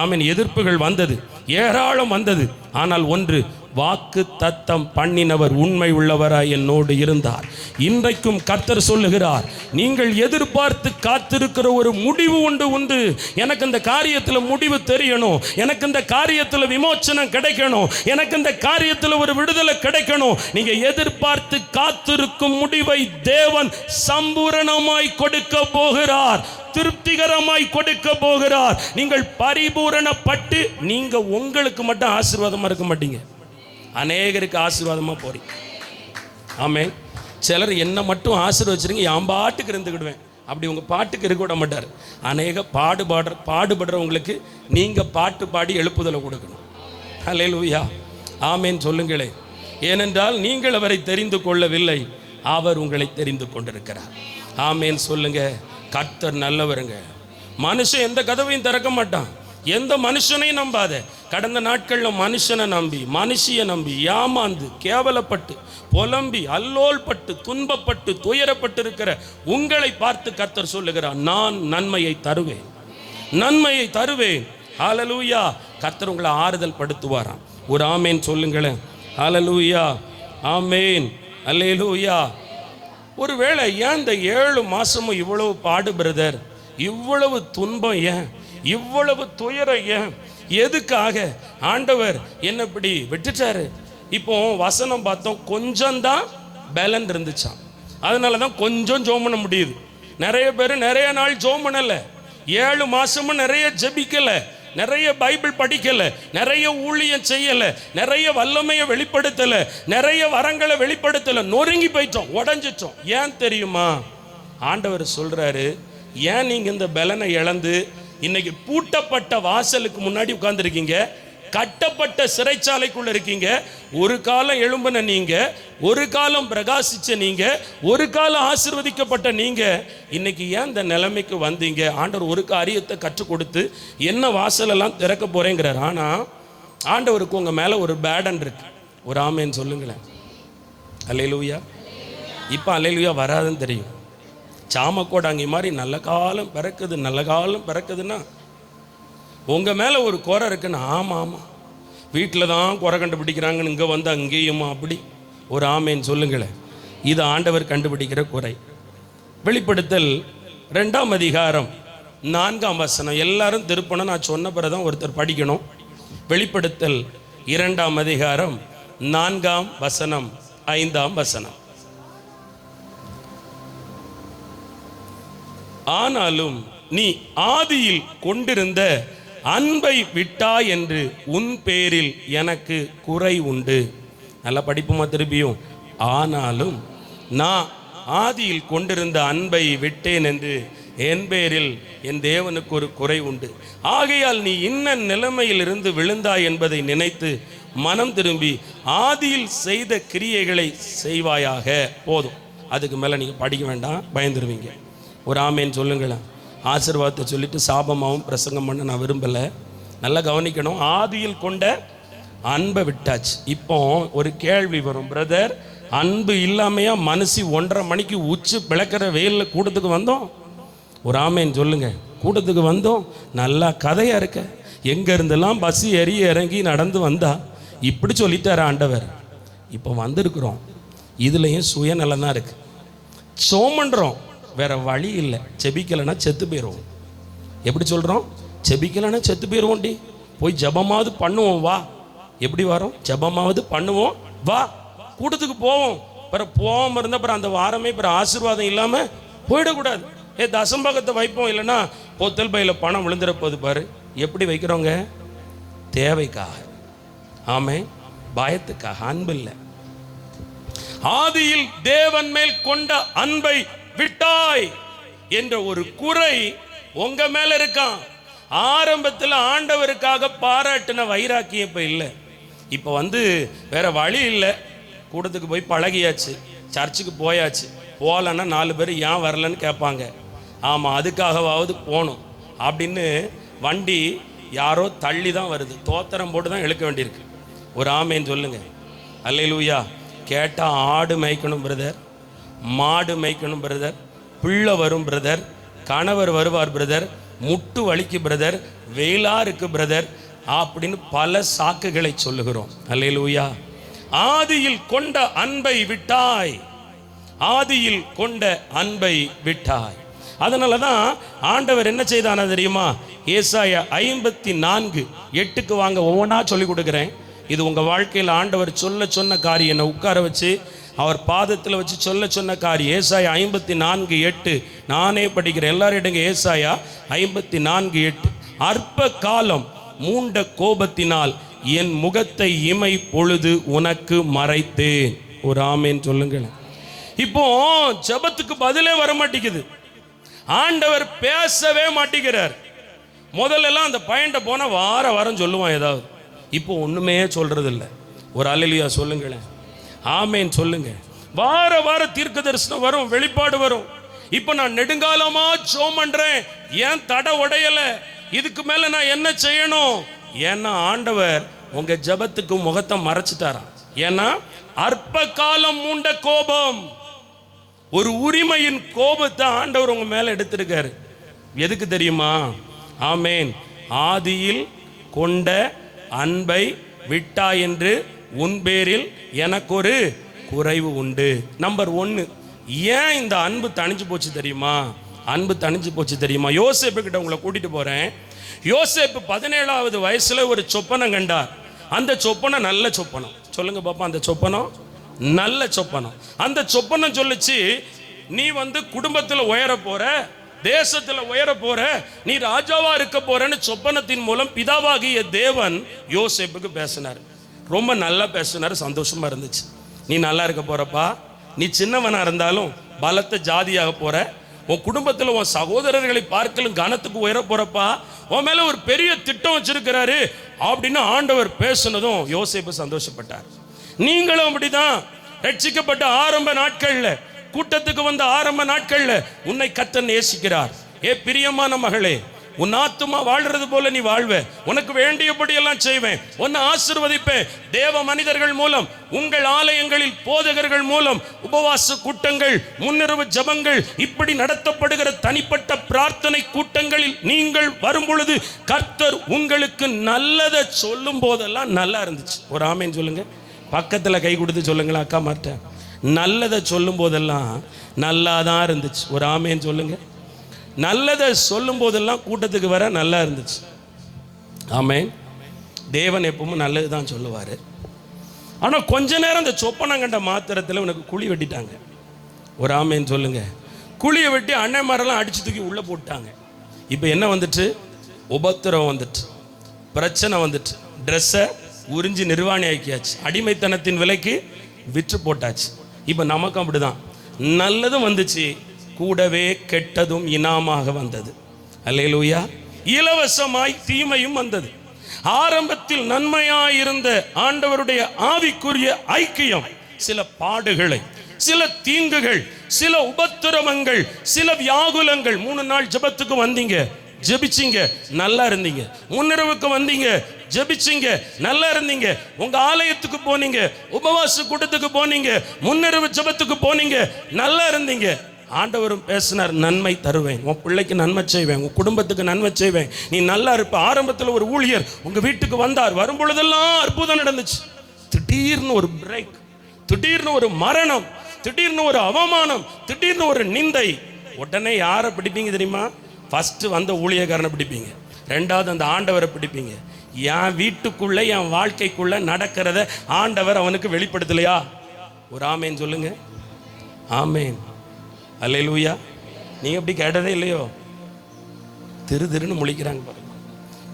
ஆமீன். எதிர்ப்புகள் வந்தது, ஏராளம் வந்தது. ஆனால் ஒன்று, வாக்கு தத்தம் பண்ணினவர் உண்மை உள்ளவராய் என்னோடு இருந்தார். இன்றைக்கும் கர்த்தர் சொல்லுகிறார், நீங்கள் எதிர்பார்த்து காத்திருக்கிற ஒரு முடிவு உண்டு. எனக்கு இந்த காரியத்தில் முடிவு தெரியணும், எனக்கு இந்த காரியத்தில் விமோச்சனம் கிடைக்கணும், எனக்கு இந்த காரியத்தில் ஒரு விடுதலை கிடைக்கணும். நீங்க எதிர்பார்த்து காத்திருக்கும் முடிவை தேவன் சம்பூரணமாய் கொடுக்க போகிறார், திருப்திகரமாய் கொடுக்க போகிறார். நீங்கள் பரிபூரணப்பட்டு நீங்க உங்களுக்கு மட்டும் ஆசீர்வாதமா இருக்க மாட்டீங்க, அநேகருக்கு ஆசீர்வாதமா போறீங்க. ஆமென். சிலர் என்ன மட்டும் ஆசீர்வச்சிருங்க, என் பாட்டுக்கு இருந்துக்கிடுவேன், அப்படி உங்க பாட்டுக்கு இருக்க விட மாட்டார். அநேக பாடுபடுறவங்களுக்கு நீங்க பாட்டு பாடி எழுப்புதலை கொடுக்கணும். அல்லேலூயா, ஆமென் சொல்லுங்களே. ஏனென்றால் நீங்கள் அவரை தெரிந்து கொள்ளவில்லை, அவர் உங்களை தெரிந்து கொண்டிருக்கிறார். ஆமென் சொல்லுங்க. கர்த்தர் நல்லவருங்க. மனுஷன் எந்த கதவையும் திறக்க மாட்டான். எந்த மனுஷனையும் நம்பாத. கடந்த நாட்களில் மனுஷனை நம்பி, மனுஷியை நம்பி, ஏமாந்து, கேவலப்பட்டு, புலம்பி, அல்லோல்பட்டு, துன்பப்பட்டு, துயரப்பட்டு இருக்கிற உங்களை பார்த்து கர்த்தர் சொல்லுகிறார், நான் நன்மையை தருவேன், நன்மையை தருவேன். ஹல்லேலூயா. கர்த்தர் உங்களை ஆறுதல் படுத்துவாராம். ஒரு ஆமேன் சொல்லுங்களேன். ஹல்லேலூயா, ஆமேன், அல்லேலூயா. ஒருவேளை ஏன் இந்த 7 மாசமும் இவ்வளவு பாடு பிரதர், இவ்வளவு துன்பம் ஏன், இவ்வளவு துயரம் ஏன், எதுக்காக ஆண்டவர் என்ன இப்படி விட்டுட்டாரு? இப்போ வசனம் பார்த்தோம், கொஞ்சம்தான் பலன் இருந்துச்சான், அதனால தான் கொஞ்சம் ஜெபம் பண்ண முடியுது. நிறைய பேர் நிறைய நாள் ஜெபம் பண்ணல, 7 மாசமும் நிறைய ஜெபிக்கல, நிறைய பைபிள் படிக்கல, நிறைய ஊழியம் செய்யல, நிறைய வல்லமையை வெளிப்படுத்தல, நிறைய வரங்களை வெளிப்படுத்தல, நொறுங்கி போயிட்டோம், உடஞ்சிட்டோம். ஏன் தெரியுமா? ஆண்டவர் சொல்றாரு, ஏன் நீங்க இந்த பலனை இழந்து இன்னைக்கு பூட்டப்பட்ட வாசலுக்கு முன்னாடி உட்கார்ந்துருக்கீங்க, கட்டப்பட்ட சிறைச்சாலைக்குள்ள இருக்கீங்க? ஒரு காலம் எழும்பின நீங்க, ஒரு காலம் பிரகாசிச்ச நீங்க, ஒரு காலம் ஆசீர்வதிக்கப்பட்ட நீங்க, இன்னைக்கு ஏன் இந்த நிலைமைக்கு வந்தீங்க? ஆண்டவர் ஒரு காரியத்தை கற்றுக் கொடுத்து என்ன வாசலெல்லாம் திறக்க போறேங்கிறார். ஆனா ஆண்டவருக்கு உங்க மேல ஒரு பேடன் இருக்கு. ஒரு ஆமேன்னு சொல்லுங்களேன். அல்லேலூயா. இப்ப அல்லேலூயா வராதுன்னு தெரியும். சாமக்கோடாங்கி மாதிரி நல்ல காலம் பிறக்குது, நல்ல காலம் பிறக்குதுன்னா உங்க மேல ஒரு குறை இருக்குன்னு. ஆமா ஆமா, வீட்டில் தான் குறை கண்டுபிடிக்கிறாங்கன்னு இங்கே வந்து அங்கேயுமா அப்படி? ஒரு ஆமேன்னு சொல்லுங்களேன். இது ஆண்டவர் கண்டுபிடிக்கிற குறை. வெளிப்படுத்தல் 2ஆம் அதிகாரம் 4ஆம் வசனம் எல்லாரும் திருப்பணும். நான் சொன்ன பிறகுதான் ஒருத்தர் படிக்கணும். வெளிப்படுத்தல் 2ஆம் அதிகாரம் 4ஆம் வசனம் 5ஆம் வசனம். ஆனாலும் நீ ஆதியில் கொண்டிருந்த அன்பை விட்டாய் என்று உன் பேரில் எனக்கு குறை உண்டு. நல்லா படிப்புமா திருப்பியும். ஆனாலும் நான் ஆதியில் கொண்டிருந்த அன்பை விட்டேன் என்று என் பேரில் என் தேவனுக்கு ஒரு குறை உண்டு. ஆகையால் நீ இன்ன நிலைமையில் இருந்து விழுந்தாய் என்பதை நினைத்து மனம் திரும்பி ஆதியில் செய்த கிரியைகளை செய்வாயாக. போதும், அதுக்கு மேலே நீங்கள் படிக்க வேண்டாம், பயந்துருவீங்க. ஒரு ஆமேன்னு சொல்லுங்களேன். ஆசீர்வாதத்தை சொல்லிட்டு சாபமாகவும் பிரசங்கம் பண்ண நான் விரும்பலை. நல்லா கவனிக்கணும். ஆதியில் கொண்ட அன்பை விட்டாச்சு. இப்போ ஒரு கேள்வி வரும், பிரதர் அன்பு இல்லாமையா மனசு 1:30 மணிக்கு உச்சி பிளக்கிற வெயிலில் கூட்டத்துக்கு வந்தோம்? ஒரு ஆமேன்னு சொல்லுங்க. கூட்டத்துக்கு வந்தோம், நல்லா கதையாக இருக்க, எங்கே இருந்தெல்லாம் பஸ் ஏறி இறங்கி நடந்து வந்தா இப்படி சொல்லிட்டார் ஆண்டவர். இப்போ வந்திருக்கிறோம், இதுலேயும் சுயநலம் தான் இருக்குது. சோமன்றோம், வேற வழி இல்லை. செபிக்கலைன்னா செத்து போயிடுவோம். எப்படி சொல்கிறோம்? செபிக்கலைன்னா செத்து போயிடுவோம்டி, போய் ஜபமாவது பண்ணுவோம் வா. எப்படி வரோம்? ஜபமாவது பண்ணுவோம் வா, கூட்டத்துக்கு போவோம். பிறகு போகாமல் இருந்தால் அப்புறம் அந்த வாரமே பிறகு ஆசீர்வாதம் இல்லாமல் போயிடக்கூடாது. தசம்பகத்தை வைப்போம், இல்லைன்னா பொத்தல் பையில் பணம் விழுந்துட போகுது பாரு. எப்படி வைக்கிறோங்க? தேவைக்காக, ஆமே, பயத்துக்காக, அன்பு இல்லை. ஆதியில் தேவன் மேல் கொண்ட அன்பை விட்டாய் என்ற ஒரு குறை உங்க மேல இருக்கான். ஆரம்பத்தில் ஆண்டவருக்காக பாராட்டின வைராக்கியம் இப்ப இல்லை. இப்ப வந்து வேற வழி இல்லை, கூட்டத்துக்கு போய் பழகியாச்சு, சர்ச்சுக்கு போயாச்சு. போகலன்னா 4 பேர் ஏன் வரலன்னு கேட்பாங்க. ஆமா, அதுக்காகவாவது போகணும் அப்படின்னு வண்டி யாரோ தள்ளி தான் வருது, தோத்திரம் போட்டு தான் இழுக்க வேண்டியிருக்கு. ஒரு ஆமேன்னு சொல்லுங்க. அல்லேலூயா. கேட்டால் ஆடு மேய்க்கணும் பிரதர், மாடு மேய்க்கணும் பிரதர், பிள்ளை வரும் பிரதர், கணவர் வருவார் பிரதர், முட்டு வலிக்கு பிரதர், வெயிலா இருக்கு பிரதர், அப்படின்னு பல சாக்குகளை சொல்லுகிறோம். அல்லேலூயா. ஆதியில் கொண்ட அன்பை விட்டாய், ஆதியில் கொண்ட அன்பை விட்டாய். அதனால தான் ஆண்டவர் என்ன செய்தானா தெரியுமா? ஏசாயா 54:8 வாங்க, ஒவ்வொன்றா சொல்லி கொடுக்குறேன். இது உங்கள் வாழ்க்கையில் ஆண்டவர் சொல்ல சொன்ன காரியம், என்னை உட்கார வச்சு அவர் பாதத்தில் வச்சு சொல்ல சொன்ன காரியம். ஏசாயா 54:8 நானே படிக்கிறேன், எல்லாரும் எடுங்க. ஏசாயா 54:8. அற்ப காலம் மூண்ட கோபத்தினால் என் முகத்தை இமை பொழுது உனக்கு மறைத்தேன். ஒரு ஆமேன் சொல்லுங்கள். இப்போ ஜெபத்துக்கு பதிலே வர மாட்டேங்குது, ஆண்டவர் பேசவே மாட்டேங்கிறார். முதல்லலாம் அந்த பையன்ட்ட போன வாரம் சொல்லுவான் ஏதாவது, இப்போ ஒண்ணுமே சொல்றது இல்லை. ஒரு அல்லேலூயா சொல்லுங்களேன், ஆமேன் சொல்லுங்க. வார தீர்க்க தரிசனம் வரும், வெளிப்பாடு வரும். இப்போ நான் நெடுங்காலமா ஜெபம் பண்றேன், ஏன் தடை உடையல, இதுக்கு மேல நான் என்ன செய்யணும்? ஏன்னா ஆண்டவர் உங்க ஜெபத்துக்கு முகத்தை மறைச்சிட்டாராம். ஏன்னா அற்ப காலம் மூண்ட கோபம், ஒரு உரிமையின் கோபத்தை ஆண்டவர் உங்க மேல எடுத்திருக்காரு. எதுக்கு தெரியுமா? ஆமேன். ஆதியில் கொண்ட அன்பை விட்டா என்று உன் பேரில் எனக்கு ஒரு குறைவு உண்டு. நம்பர் 1, ஏன் இந்த அன்பு தணிஞ்சு போச்சு தெரியுமா? அன்பு தணிஞ்சு போச்சு தெரியுமா? யோசேப்பு கிட்ட உங்களை கூட்டிட்டு போறேன். யோசேப்பு 17வது வயசுல ஒரு சொப்பனம் கண்டார். அந்த சொப்பனம் நல்ல சொப்பனம். சொல்லுங்க பாப்பா, அந்த சொப்பனம் நல்ல சொப்பனம். அந்த சொப்பனம் சொல்லுச்சு, நீ குடும்பத்தில் உயர போற, தேசத்துல உயர போற, நீ ராஜாவா இருக்க போறன்னு சொப்பனத்தின் மூலம் பிதாவாகிய தேவன் யோசேப்புக்கு பேசினார். ரொம்ப நல்லா பேசினார், சந்தோஷமா இருந்துச்சு. நீ நல்லா இருக்க போறப்பா, நீ சின்னவனா இருந்தாலும் பலத்த ஜாதியாக போற, உன் குடும்பத்தில் உன் சகோதரர்களை பார்க்கலும் கனத்துக்கு உயர போறப்பா, உன் மேல ஒரு பெரிய திட்டம் வச்சிருக்கிறாரு அப்படின்னு ஆண்டவர் பேசுனதும் யோசேப்பு சந்தோஷப்பட்டார். நீங்களும் அப்படிதான். ரட்சிக்கப்பட்ட ஆரம்ப நாட்கள்ல, கூட்டத்துக்கு வந்த ஆரம்ப நாட்கள்ல உன்னை கர்த்தர் நேசிக்கிறார். ஏ பிரியமான மகளே, உன் ஆத்துமா வாழ்றது போல நீ வாழ்வ, உனக்கு வேண்டியபடி எல்லாம் செய்வேன், உன்னை ஆசீர்வதிப்பேன். தேவ மனிதர்கள் மூலம், உங்கள் ஆலயங்களில் போதகர்கள் மூலம் உபவாச கூட்டங்கள், முன்னிரவு ஜபங்கள், இப்படி நடத்தப்படுகிற தனிப்பட்ட பிரார்த்தனை கூட்டங்களில் நீங்கள் வரும் பொழுது கர்த்தர் உங்களுக்கு நல்லதை சொல்லும் போதெல்லாம் நல்லா இருந்துச்சு. ஒரு ஆமேன் சொல்லுங்க. பக்கத்துல கை கொடுத்து சொல்லுங்களா, அக்கா மாட்டேன், நல்லதை சொல்லும் போதெல்லாம் நல்லா தான் இருந்துச்சு. ஒரு ஆமேன் சொல்லுங்க. நல்லதை சொல்லும் போதெல்லாம் கூட்டத்துக்கு வர நல்லா இருந்துச்சு. ஆமேன். தேவன் எப்பவும் நல்லது தான் சொல்லுவார். ஆனால் கொஞ்ச நேரம் அந்த சொப்பனம் கண்ட மாத்திரத்தில் உனக்கு குழி வெட்டிட்டாங்க. ஒரு ஆமேன் சொல்லுங்க. குழியை வெட்டி அண்ணன் மரம்லாம் அடிச்சு தூக்கி உள்ளே போட்டாங்க. இப்போ என்ன வந்துட்டு? உபத்திரம் வந்துட்டு, பிரச்சனை வந்துட்டு, ட்ரெஸ்ஸை உறிஞ்சி நிர்வாணி ஆக்கியாச்சு, அடிமைத்தனத்தின் விலைக்கு விற்று போட்டாச்சு. இப்போ நமக்கும் அப்படிதான். நல்லதும் வந்துச்சு, கூடவே கெட்டதும் இனாமாக வந்தது. அல்லேலூயா. இலவசமாய் தீமையும் வந்தது. ஆரம்பத்தில் நன்மையாயிருந்த ஆண்டவருடைய ஆவிக்குரிய ஐக்கியம் சில பாடுகளை, சில தீங்குகள், சில உபத்திரவங்கள், சில வியாகுலங்கள். 3 நாள் ஜெபத்துக்கு வந்தீங்க, ஜெபிச்சிங்க, நல்லா இருந்தீங்க. முன்னிரவுக்கு வந்தீங்க, ஜெபிச்சிங்க, நல்லா இருந்தீங்க. உங்க ஆலயத்துக்கு போனீங்க, உபவாச கூட்டத்துக்கு போனீங்க, முன்னிரவு ஜெபத்துக்கு போனீங்க, நல்லா இருந்தீங்க. ஆண்டவரும் பேசினார், நன்மை தருவேன், உன் பிள்ளைக்கு நன்மை செய்வேன், உன் குடும்பத்துக்கு நன்மை செய்வேன், நீ நல்லா இருப்ப. ஆரம்பத்தில் ஒரு ஊழியர் உங்க வீட்டுக்கு வந்தார், வரும் பொழுதெல்லாம் அற்புதம் நடந்துச்சு. திடீர்னு ஒரு பிரேக், திடீர்னு ஒரு மரணம், திடீர்னு ஒரு அவமானம், திடீர்னு ஒரு நிந்தை. உடனே யாரை பிடிப்பீங்க தெரியுமா? ஃபர்ஸ்ட் வந்த ஊழியக்காரனை பிடிப்பீங்க, 2வது அந்த ஆண்டவரை பிடிப்பீங்க. என் வீட்டுக்குள்ள, என் வாழ்க்கைக்குள்ள நடக்கிறத ஆண்டவர் அவனுக்கு வெளிப்படுத்தலையா? ஒரு ஆமேன் சொல்லுங்க. ஆமேன். அல்லேலூயா. நீங்க அப்படி கேட்டதே இல்லையோ? திருன்னு முழிக்கிறாங்க பாருங்க.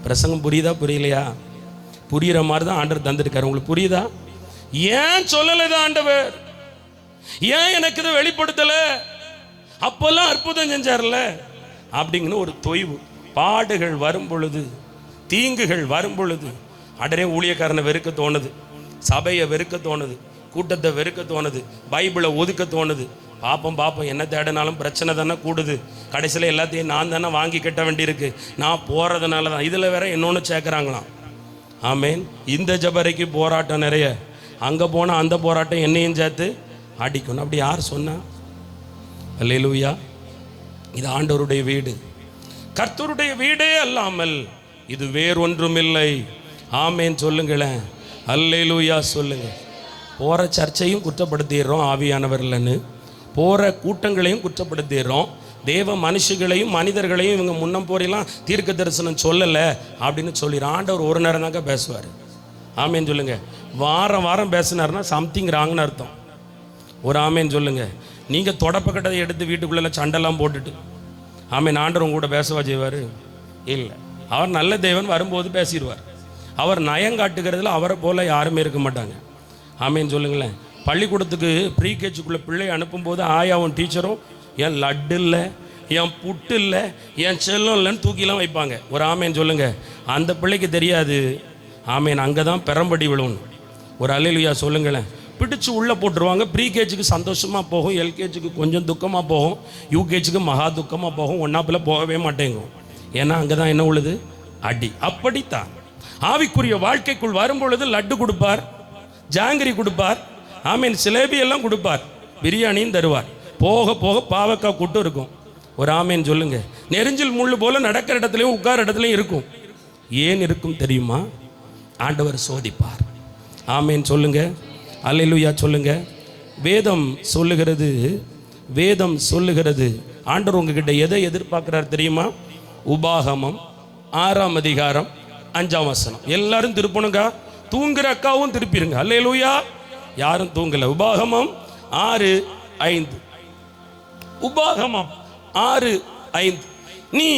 பிரசங்கம் புரியுதா புரியலையா? புரியுற மாதிரி தான் ஆண்டவர் தந்திருக்காரு. உங்களுக்கு புரியுதா? ஏன் சொல்லலை ஆண்டவர்? ஏன் எனக்கு இதை வெளிப்படுத்தல? அப்பெல்லாம் அற்புதம் செஞ்சார்ல அப்படிங்கன்னு ஒரு தொய்வு. பாடுகள் வரும் பொழுது, தீங்குகள் வரும் பொழுது, அடரே ஊழியக்காரனை வெறுக்க தோணுது, சபையை வெறுக்க தோணுது, கூட்டத்தை வெறுக்க தோணுது, பைபிளை ஒதுக்க தோணுது. பாப்போம் என்ன தேடினாலும் பிரச்சனை தானே கூடுது, கடைசியில் எல்லாத்தையும் நான் தானே வாங்கி கட்ட வேண்டியிருக்கு, நான் போகிறதுனால தான். இதில் வேற இன்னொன்று சேர்க்குறாங்களாம். ஆமேன். இந்த ஜபரைக்கு போராட்டம் நிறைய, அங்கே போனால் அந்த போராட்டம் என்னையும் சேர்த்து அடிக்கணும். அப்படி யார் சொன்னா? அல்லேலூயா. இது ஆண்டவருடைய வீடு, கர்த்தருடைய வீடே அல்லாமல் இது வேறொன்றுமில்லை. ஆமேன் சொல்லுங்களேன். அல்லேலூயா சொல்லுங்க. போகிற சர்ச்சையும் குற்றப்படுத்திடுறோம் ஆவியானவர் இல்லைன்னு, போகிற கூட்டங்களையும் குற்றப்படுத்திடுறோம், தேவ மனுஷங்களையும் மனிதர்களையும் இவங்க முன்னம் போறெல்லாம் தீர்க்க தரிசனம் சொல்லலை அப்படின்னு சொல்லிடுறோம். ஆண்டவர் ஒரு நேரம் தாங்க பேசுவார். ஆமேன் சொல்லுங்க. வாரம் வாரம் பேசினார்னா சம்திங் ராங்னு அர்த்தம். ஒரு ஆமேன் சொல்லுங்க. நீங்கள் தொடப்பக்கட்டதை எடுத்து வீட்டுக்குள்ளே சண்டெல்லாம் போட்டுட்டு ஆமேன் ஆண்டவர் உங்க கூட பேசவா செய்வார்? இல்லை. அவர் நல்ல தேவன், வரும்போது பேசிடுவார். அவர் நயங்காட்டுகிறதுல அவரை போல் யாருமே இருக்க மாட்டாங்க. ஆமேன் சொல்லுங்களேன். பள்ளிக்கூடத்துக்கு ப்ரீ கேஜுக்குள்ளே பிள்ளை அனுப்பும்போது ஆயாவும் டீச்சரும் என் லட்டு இல்லை, என் புட்டு இல்லை, என் செல்லம் இல்லைன்னு தூக்கிலாம் வைப்பாங்க. ஒரு ஆமேன் சொல்லுங்க. அந்த பிள்ளைக்கு தெரியாது ஆமேன் அங்கே தான் பெரம்படி விழுணும். ஒரு அல்லேலூயா சொல்லுங்களேன். பிடிச்சு உள்ளே போட்டுருவாங்க. ப்ரீ கேஜுக்கு சந்தோஷமாக போகும், எல்கேஜுக்கு கொஞ்சம் துக்கமாக போகும், யூகேஜுக்கு மகா துக்கமாக போகும், ஒன்றாப்பில் போகவே மாட்டேங்கும். ஏன்னா அங்கே தான் என்ன உள்ளது? அடி. அப்படித்தான் ஆவிக்குரிய வாழ்க்கைக்குள் வரும்பொழுது லட்டு கொடுப்பார், ஜாங்கிரி கொடுப்பார், ஆமீன் சிலேபி எல்லாம் கொடுப்பார், பிரியாணியும் தருவார். போக போக பாவக்காய் கூட்டம் இருக்கும். ஒரு ஆமீன் சொல்லுங்க. நெரிஞ்சில் முள்ளு போல நடக்கிற இடத்துலையும் உட்கார இடத்துலையும் இருக்கும். ஏன் இருக்கும் தெரியுமா? ஆண்டவர் சோதிப்பார். ஆமீன் சொல்லுங்க. அல்லேலூயா சொல்லுங்க. வேதம் சொல்லுகிறது, வேதம் சொல்லுகிறது ஆண்டவர் உங்ககிட்ட எதை எதிர்பார்க்கிறார் தெரியுமா? உபாகமம் 6ஆம் அதிகாரம் 5ஆம் வசனம். எல்லாரும் திருப்பணுங்க. தூங்குற அக்காவும் திருப்பிருங்க. அல்லேலூயா. யாரும் தூங்கல. உபாகமம் 6:5. உபாகமம் 6:5. நீ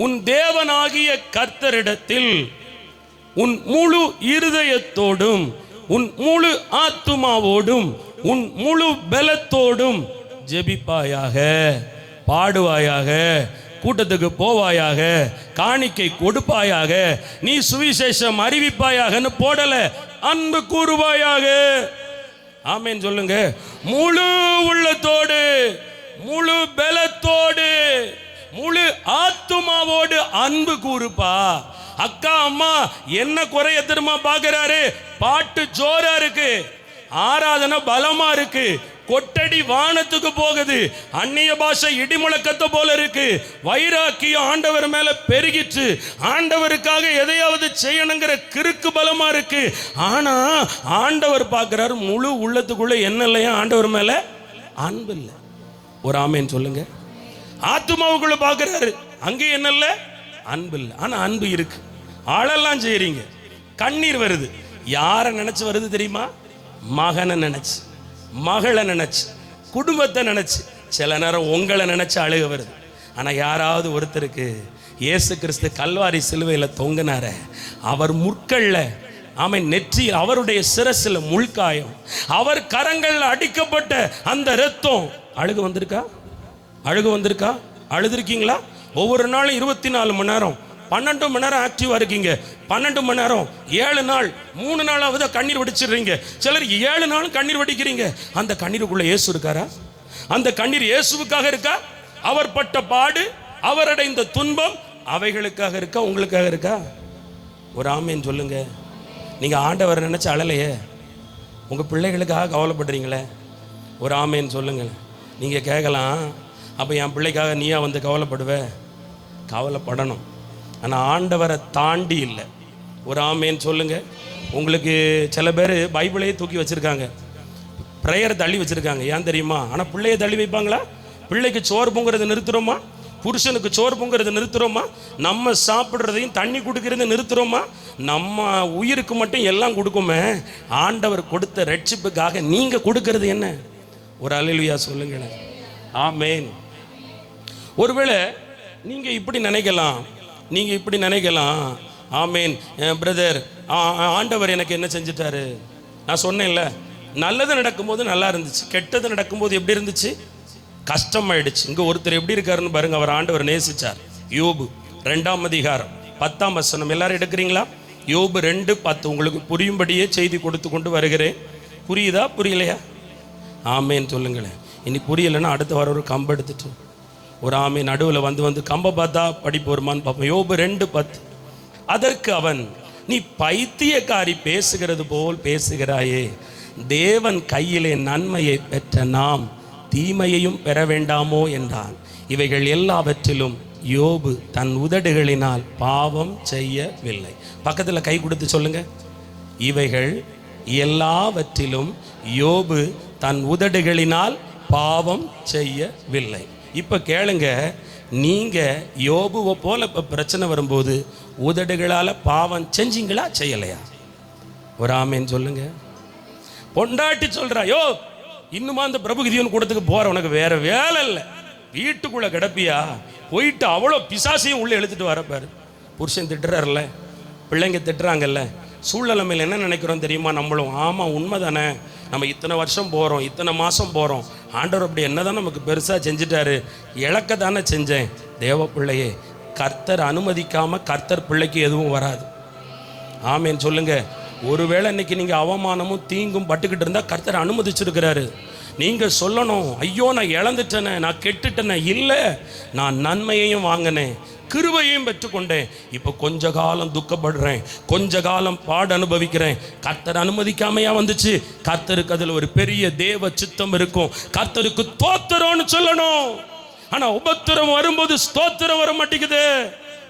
உன் தேவனாகிய கர்த்தரிடத்தில் உன் முழு இருதயத்தோடும் உன் முழு ஆத்துமாவோடும் உன் முழு பலத்தோடும் ஜெபிப்பாயாக, பாடுவாயாக, கூட்டத்துக்கு போவாயாக, காணிக்கை கொடுப்பாயாக, நீ சுவிசேஷம் அறிவிப்பாயாகன்னு போடல, அன்பு கூறுவாயாக. ஆமேன் சொல்லுங்க. முழு உள்ளத்தோடு, முழு பலத்தோடு, முழு ஆத்துமாவோடு அன்பு கூறுப்பா. அக்கா அம்மா என்ன குறைய திரும்ப பார்க்கிறாரு? பாட்டு ஜோரா இருக்கு, ஆராதனை பலமா இருக்கு, கொட்டடி வானத்துக்கு போகுது, அந்நிய பாஷை இடிமுழக்கத்தை போல இருக்கு, வைராக்கியம் ஆண்டவர் மேல பெருகிச்சு, ஆண்டவருக்காக எதையாவது செய்யணுங்கிற கிறுக்கு பலமா இருக்கு. ஆனா ஆண்டவர் பார்க்கிறாரு முழு உள்ளத்துக்குள்ள என்ன இல்லையா? ஆண்டவர் மேல அன்பு இல்லை. ஒரு ஆமேன் சொல்லுங்க. ஆத்துமாவுக்குள்ள பார்க்கிறாரு, அங்கே என்ன இல்லை? அன்பு இல்லை. ஆனா அன்பு இருக்கு. ஆளெல்லாம் செய்றீங்க, கண்ணீர் வருது. யாரை நினைச்சு வருது தெரியுமா? மகனை நினைச்சு, மகளை நினைச்சு, குடும்பத்தை நினைச்சு, சில நேரம் உங்களை நினைச்சு அழுக வருது. ஆனா யாராவது ஒருத்தருக்கு இயேசு கிறிஸ்து கல்வாரி சிலுவையில் தொங்கினார, அவர் முற்கள்ல ஆமென் நெற்றி, அவருடைய சிரசில் முள்காயம், அவர் கரங்கள் அடிக்கப்பட்ட அந்த இரத்தம், அழுக வந்திருக்கா? அழுக வந்திருக்கா? அழுதுருக்கீங்களா? ஒவ்வொரு நாளும் 24 மணி நேரம் 12 மணி நேரம் ஆக்டிவா இருக்கீங்க. 12 மணி நேரம் 7 நாள் 3 நாளாவது கண்ணீர் வடிச்சிடுறீங்க. சிலர் 7 நாளும் கண்ணீர் வடிக்கிறீங்க. அந்த கண்ணீருக்குள்ள இயேசு இருக்காரா? அந்த கண்ணீர் இயேசுவுக்காக இருக்கா? அவர் பட்ட பாடு, அவர் அடைந்த துன்பம் அவைகளுக்காக இருக்கா, உங்களுக்காக இருக்கா? ஒரு ஆமேன் சொல்லுங்க. நீங்க ஆண்டவர் நினைச்சு அழலையே, உங்க பிள்ளைகளுக்காக கவலைப்படுறீங்களே. ஒரு ஆமேன் சொல்லுங்க. நீங்க கேட்கலாம், அப்ப என் பிள்ளைக்காக நீயா வந்து கவலைப்படுவ? கவலைப்படணும், ஆனால் ஆண்டவரை தாண்டி இல்லை. ஒரு ஆமேன் சொல்லுங்க. உங்களுக்கு சில பேர் பைபிளையே தூக்கி வச்சுருக்காங்க, ப்ரேயரை தள்ளி வச்சுருக்காங்க. ஏன் தெரியுமா? ஆனால் பிள்ளையை தள்ளி வைப்பாங்களா? பிள்ளைக்கு சோறு பொங்குறதை நிறுத்துகிறோமா? புருஷனுக்கு சோறு பொங்குறதை நிறுத்துகிறோமா? நம்ம சாப்பிட்றதையும் தண்ணி கொடுக்கறதை நிறுத்துகிறோமா? நம்ம உயிருக்கு மட்டும் எல்லாம் கொடுக்குமே, ஆண்டவர் கொடுத்த ரட்சிப்புக்காக நீங்கள் கொடுக்கறது என்ன? ஒரு அல்லேலூயா சொல்லுங்களேன். ஆமேன். ஒருவேளை நீங்கள் இப்படி நினைக்கலாம், நீங்கள் இப்படி நினைக்கலாம், ஆமேன் பிரதர், ஆண்டவர் எனக்கு என்ன செஞ்சிட்டாரு? நான் சொன்னேன்ல, நல்லது நடக்கும்போது நல்லா இருந்துச்சு, கெட்டது நடக்கும்போது எப்படி இருந்துச்சு? கஷ்டமாயிடுச்சு. இங்கே ஒருத்தர் எப்படி இருக்காருன்னு பாருங்க. அவர் ஆண்டவர் நேசிச்சார். யோபு 2ஆம் அதிகாரம் 10ஆம் வசனம். எல்லாரும் எடுக்கிறீங்களா? யோபு 2:10. உங்களுக்கு புரியும்படியே செய்தி கொடுத்து கொண்டு வருகிறேன். புரியுதா புரியலையா? ஆமேன் சொல்லுங்களேன். இனி புரியலைன்னா அடுத்த வாரம் ஒரு கம்பை எடுத்துட்டு ஒரு ஆமை நடுவில் வந்து கம்பை பார்த்தா படிப்பு வருமானு பார்ப்போம். யோபு 2:10. அதற்கு அவன், நீ பைத்தியக்காரி பேசுகிறது போல் பேசுகிறாயே, தேவன் கையிலே நன்மையை பெற்ற நாம் தீமையையும் பெற வேண்டாமோ என்றான். இவைகள் எல்லாவற்றிலும் யோபு தன் உதடுகளினால் பாவம் செய்யவில்லை. பக்கத்தில் கை கொடுத்து சொல்லுங்க, இவைகள் எல்லாவற்றிலும் யோபு தன் உதடுகளினால் பாவம் செய்யவில்லை. இப்போ கேளுங்க, நீங்கள் யோபுவை போல இப்போ பிரச்சனை வரும்போது உதடுகளால் பாவம் செஞ்சீங்களா செய்யலையா? ஒரு ஆமேன்னு சொல்லுங்க. பொண்டாட்டி சொல்கிறா, யோ இன்னுமா அந்த பிரபுகிதியன் கூடத்துக்கு போகிற, உனக்கு வேற வேலை இல்லை, வீட்டுக்குள்ளே கிடப்பியா, போயிட்டு அவ்வளோ பிசாசையும் உள்ளே எழுத்துட்டு வரப்பாரு. புருஷன் திட்டுறாருல்ல, பிள்ளைங்க திட்டுறாங்கல்ல, சூழ்நிலைமையில் என்ன நினைக்கிறோம் தெரியுமா? நம்மளும் ஆமாம் உண்மை தானே, நம்ம இத்தனை வருஷம் போகிறோம், இத்தனை மாதம் போகிறோம், ஆண்டவர் அப்படி என்ன தான் நமக்கு பெருசாக செஞ்சுட்டாரு, இழக்க தானே செஞ்சேன். தேவ பிள்ளையே, கர்த்தர் அனுமதிக்காமல் கர்த்தர் பிள்ளைக்கு எதுவும் வராது. ஆமேன்னு சொல்லுங்க. ஒருவேளை இன்னைக்கு நீங்கள் அவமானமும் தீங்கும் பட்டுக்கிட்டு இருந்தால் கர்த்தர் அனுமதிச்சிருக்கிறாரு. நீங்கள் சொல்லணும், ஐயோ நான் இழந்துட்டேனே, நான் கெட்டுட்டேனே. இல்லை, நான் நன்மையையும் வாங்கினேன், கிருபையையும் பெற்றுக்கொண்டேன். இப்போ கொஞ்ச காலம் துக்கப்படுறேன், கொஞ்ச காலம் பாடு அனுபவிக்கிறேன். கர்த்தர் அனுமதிக்காமையா வந்துச்சு? கர்த்தருக்கு அதில் ஒரு பெரிய தேவ சித்தம் இருக்கும். கர்த்தருக்கு ஸ்தோத்திரம்னு சொல்லணும். ஆனால் உபத்திரம் வரும்போது ஸ்தோத்திரம் வர மாட்டேங்குது.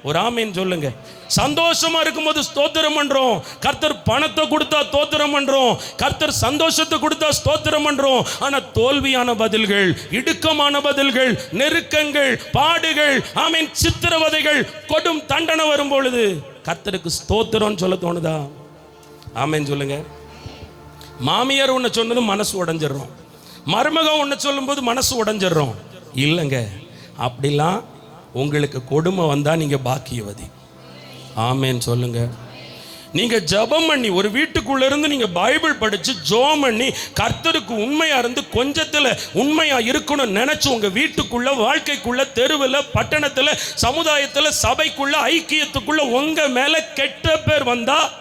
ஒரு ஆமீன் சொல்லுங்க. சந்தோஷமா இருக்கும்போது ஸ்தோத்திரம் பண்றோம், கர்த்தர் பணத்தை கொடுத்தா ஸ்தோத்திரம் பண்றோம், கர்த்தர் சந்தோஷத்தை கொடுத்தா ஸ்தோத்திரம் பண்றோம். ஆனா தோல்வியான பதில்கள், இடுக்கமான பதில்கள், நெருக்கங்கள், பாடுகள், ஆமீன், சித்திரவதைகள், கொடும் தண்டனை வரும் பொழுது கர்த்தருக்கு ஸ்தோத்திரம் சொல்ல தோணுதா? ஆமீன் சொல்லுங்க. மாமியார் ஒன்று சொன்னதும் மனசு உடைஞ்சிடறோம், மருமகன் ஒன்று சொல்லும்போது மனசு உடைஞ்சிடறோம். இல்லைங்க, அப்படிலாம் உங்களுக்கு கொடுமை வந்தால் நீங்கள் பாக்கியவதி. ஆமேன் சொல்லுங்க. நீங்கள் ஜெபம் பண்ணி, ஒரு வீட்டுக்குள்ளே இருந்து நீங்கள் பைபிள் படித்து ஜெபம் பண்ணி கர்த்தருக்கு உண்மையாக இருந்து கொஞ்சத்தில் உண்மையாக இருக்கணும்னு நினச்சி உங்கள் வீட்டுக்குள்ளே, வாழ்க்கைக்குள்ளே, தெருவில், பட்டணத்தில், சமுதாயத்தில், சபைக்குள்ளே, ஐக்கியத்துக்குள்ளே உங்கள் மேலே கெட்ட பேர் வந்தால்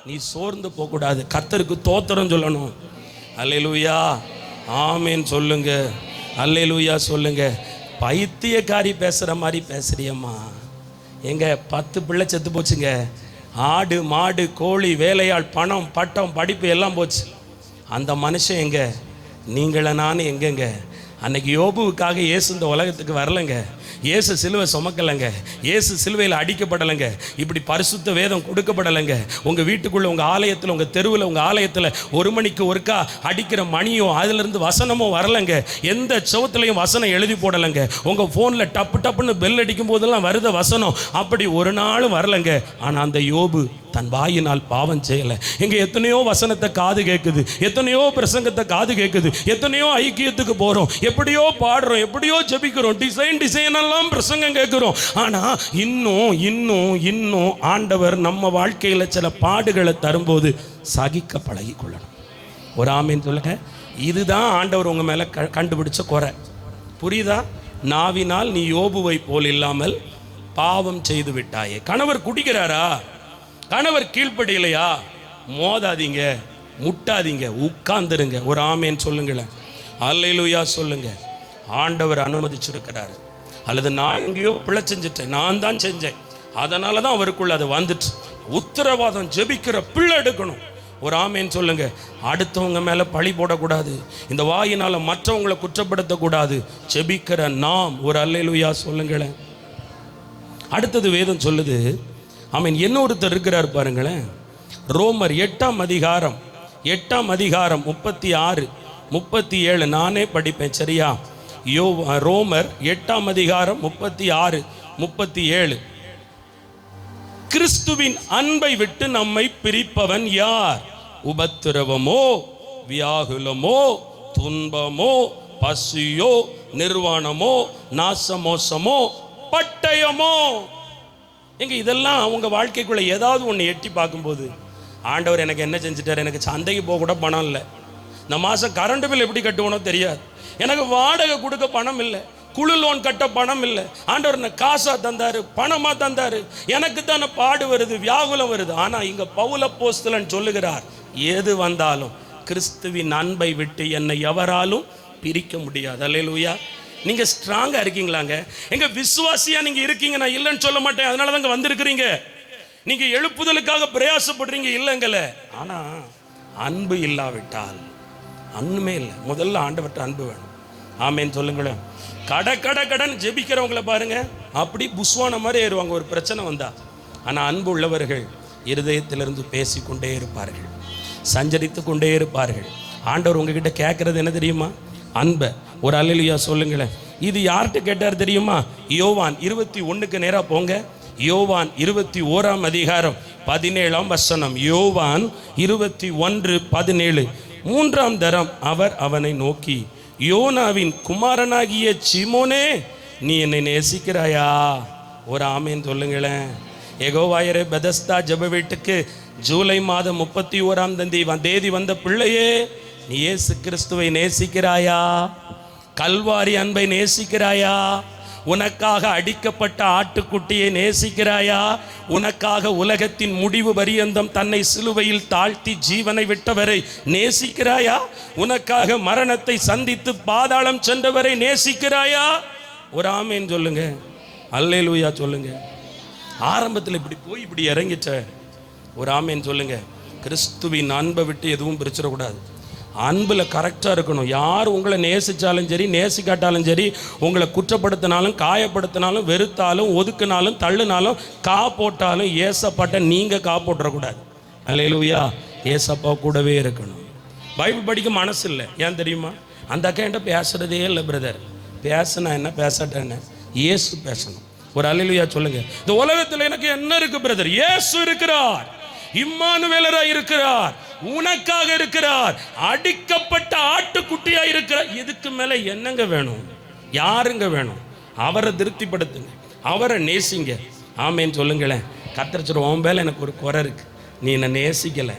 நீ சோர்ந்து போகக்கூடாது. கர்த்தருக்கு ஸ்தோத்திரம் சொல்லணும். அல்லேலூயா, ஆமேன் சொல்லுங்க. அல்லேலூயா சொல்லுங்க. பைத்தியக்காரி பேசுகிற மாதிரி பேசுறியம்மா. எங்க 10 பிள்ளை செத்து போச்சுங்க. ஆடு மாடு கோழி வேலையாள் பணம் பட்டம் படிப்பு எல்லாம் போச்சு. அந்த மனுஷன் எங்க? நீங்கள நான் எங்கெங்க? அன்னைக்கு யோபுவுக்காக இயேசு இந்த உலகத்துக்கு வரலைங்க. இயேசு சிலுவை சுமக்கலைங்க. இயேசு சிலுவையில் அடிக்கப்படலைங்க. இப்படி பரிசுத்த வேதம் கொடுக்கப்படலைங்க. உங்கள் வீட்டுக்குள்ளே, உங்கள் ஆலயத்தில், உங்கள் தெருவில், உங்கள் ஆலயத்தில் 1 மணிக்கு ஒருக்கா அடிக்கிற மணியோ அதிலிருந்து வசனமோ வரலைங்க. எந்த செவத்துலையும் வசனம் எழுதி போடலைங்க. உங்கள் ஃபோனில் டப்பு டப்புன்னு பெல் அடிக்கும் போதெல்லாம் வருத வசனம் அப்படி ஒரு நாளும் வரலைங்க. ஆனால் அந்த யோபு தன் வாயினால் பாவம் செய்யலை. இங்கே எத்தனையோ வசனத்தை காது கேட்குது, எத்தனையோ பிரசங்கத்தை காது கேட்குது, எத்தனையோ ஐக்கியத்துக்கு போகிறோம், எப்படியோ பாடுறோம், எப்படியோ ஜெபிக்கிறோம், டிசைன் எல்லாம் பிரசங்கம் கேட்குறோம். ஆனால் இன்னும் ஆண்டவர் நம்ம வாழ்க்கையில் சில பாடுகளை தரும்போது சகிக்க பழகி கொள்ளணும். ஒரு ஆமீன் சொல்லுங்க. இதுதான் ஆண்டவர் உங்கள் மேலே கண்டுபிடிச்ச குறை. புரியுதா? நாவினால் நீ யோபுவை போல் இல்லாமல் பாவம் செய்து விட்டாயே. கணவர் குடிக்கிறாரா? கணவர் கீழ்ப்படியலையா? மோதாதீங்க, முட்டாதீங்க, உட்கார்ந்துருங்க. ஒரு ஆமேன் சொல்லுங்களேன். அல்லேலூயா சொல்லுங்க. ஆண்டவர் அனுமதிச்சிருக்கிறாரு. அல்லது நான் எங்கேயோ பிழை செஞ்சுட்டேன், நான் தான் செஞ்சேன், அதனால தான் அவருக்குள்ள அது வந்துட்டு. உத்தரவாதம் ஜெபிக்கிற பிள்ளை எடுக்கணும். ஒரு ஆமேன் சொல்லுங்க. அடுத்தவங்க மேலே பழி போடக்கூடாது, இந்த வாயினால் மற்றவங்களை குற்றப்படுத்தக்கூடாது. ஜெபிக்கிற நாம் ஒரு அல்லேலூயா சொல்லுங்களேன். அடுத்தது வேதம் சொல்லுது, ஆமீன், இன்னொருத்தர் இருக்கிறார் பாருங்களேன். ரோமர் 8ஆம் அதிகாரம் 36 37 நானே படிப்பேன், சரியா? ரோமர் 8ஆம் அதிகாரம் 36 37. கிறிஸ்துவின் அன்பை விட்டு நம்மை பிரிப்பவன் யார்? உபத்திரவமோ, வியாகுலமோ, துன்பமோ, பசியோ, நிர்வாணமோ, நாசமோசமோ, பட்டயமோ. எங்க இதெல்லாம் உங்க வாழ்க்கைக்குள்ள ஏதாவது ஒன்று எட்டி பார்க்கும்போது, ஆண்டவர் எனக்கு என்ன செஞ்சுட்டார், எனக்கு சந்தைக்கு போக கூட பணம் இல்லை, இந்த மாதம் கரண்ட் பில் எப்படி கட்டுவனோ தெரியாது, எனக்கு வாடகை கொடுக்க பணம் இல்லை, குழு லோன் கட்ட பணம் இல்லை, ஆண்டவர் என்ன காசா தந்தாரு, பணமா தந்தாரு, எனக்கு தானே பாடு வருது, வியாகுலம் வருது. ஆனா இங்க பவுல் அப்போஸ்தலன் சொல்லுகிறார், எது வந்தாலும் கிறிஸ்துவின் அன்பை விட்டு என்னை எவராலும் பிரிக்க முடியாது. அல்லேலூயா. நீங்க ஸ்ட்ராங்கா இருக்கீங்களாங்க? எங்க விசுவாசியா நீங்க இருக்கீங்க, நான் இல்லைன்னு சொல்ல மாட்டேன், அதனால தாங்க வந்திருக்கிறீங்க. நீங்க எழுப்புதலுக்காக பிரயாசப்படுறீங்க, இல்லைங்கல்ல. ஆனா அன்பு இல்லாவிட்டால் ஒண்ணுமே இல்லை. முதல்ல ஆண்டவர்கிட்ட அன்பு வேணும். ஆமேன் சொல்லுங்களேன். கடன் ஜெபிக்கிறவங்கள பாருங்க, அப்படி புஸ்வான மாதிரி ஏறுவாங்க ஒரு பிரச்சனை வந்தா. ஆனால் அன்பு உள்ளவர்கள் இருதயத்திலிருந்து பேசிக்கொண்டே இருப்பார்கள், சஞ்சரித்து கொண்டே இருப்பார்கள். ஆண்டவர் உங்ககிட்ட கேட்கறது என்ன தெரியுமா? அன்பை. ஒரு அல்லேலூயா சொல்லுங்களேன். இது யார்கிட்ட கேட்டார் தெரியுமா? யோவான் 21க்கு நேராக போங்க. யோவான் 21ஆம் அதிகாரம் 17ஆம் வசனம். யோவான் 21:17. 3ஆம் தரம் அவர் அவனை நோக்கி, யோனாவின் குமாரனாகிய சீமோனே, நீ என்னை நேசிக்கிறாயா? ஒரு ஆமேன் சொல்லுங்களேன். யெகோவாயரே பெதஸ்தா ஜெப வீட்டுக்கு ஜூலை மாதம் 31ஆம் தேதி வந்த பிள்ளையே, நீ இயேசு கிறிஸ்துவை நேசிக்கிறாயா? கல்வாரி அன்பை நேசிக்கிறாயா? உனக்காக அடிக்கப்பட்ட ஆட்டுக்குட்டியை நேசிக்கிறாயா? உனக்காக உலகத்தின் முடிவு பரியந்தம் தன்னை சிலுவையில் தாழ்த்தி ஜீவனை விட்டவரை நேசிக்கிறாயா? உனக்காக மரணத்தை சந்தித்து பாதாளம் சென்றவரை நேசிக்கிறாயா? ஒரு ஆமேன் சொல்லுங்க, அல்லேலூயா சொல்லுங்க. ஆரம்பத்தில் இப்படி போய் இப்படி இறங்கிச்ச, ஒரு ஆமேன் சொல்லுங்க. கிறிஸ்துவின் அன்பை விட்டு எதுவும் பிரிச்சிடக்கூடாது. அன்பில் கரெக்டாக இருக்கணும். யார் உங்களை நேசித்தாலும் சரி, நேசிக்காட்டாலும் சரி, உங்களை குற்றப்படுத்தினாலும், காயப்படுத்தினாலும், வெறுத்தாலும், ஒதுக்கினாலும், தள்ளுனாலும், போட்டாலும், ஏசப்பாட்ட நீங்கள் போட்டுறக்கூடாது. அல்லேலூயா. ஏசப்பா கூடவே இருக்கணும். பைபிள் படிக்க மனசு இல்லை. ஏன் தெரியுமா? அந்த அக்கா என்கிட்ட பேசுகிறதே இல்லை பிரதர். பேசுனா என்ன, பேசாட்ட என்ன? இயேசு பேசணும். ஒரு அல்லேலூயா சொல்லுங்க. இந்த உலகத்தில் எனக்கு என்ன இருக்கு பிரதர்? இயேசு இருக்கிறார், இம்மானுவேலரா இருக்கிறார், உனக்காக இருக்கிறார், அடிக்கப்பட்ட ஆட்டுக்குட்டியா இருக்கிறார். இதுக்கு மேல என்னங்க வேணும்? யாருங்க வேணும்? அவரை திருப்திப்படுத்துங்க, அவரை நேசிங்க. ஆமேன்னு சொல்லுங்களேன். கர்த்தர் உன் மேல எனக்கு ஒரு குறை இருக்கு, நீ என்னை நேசிக்கல,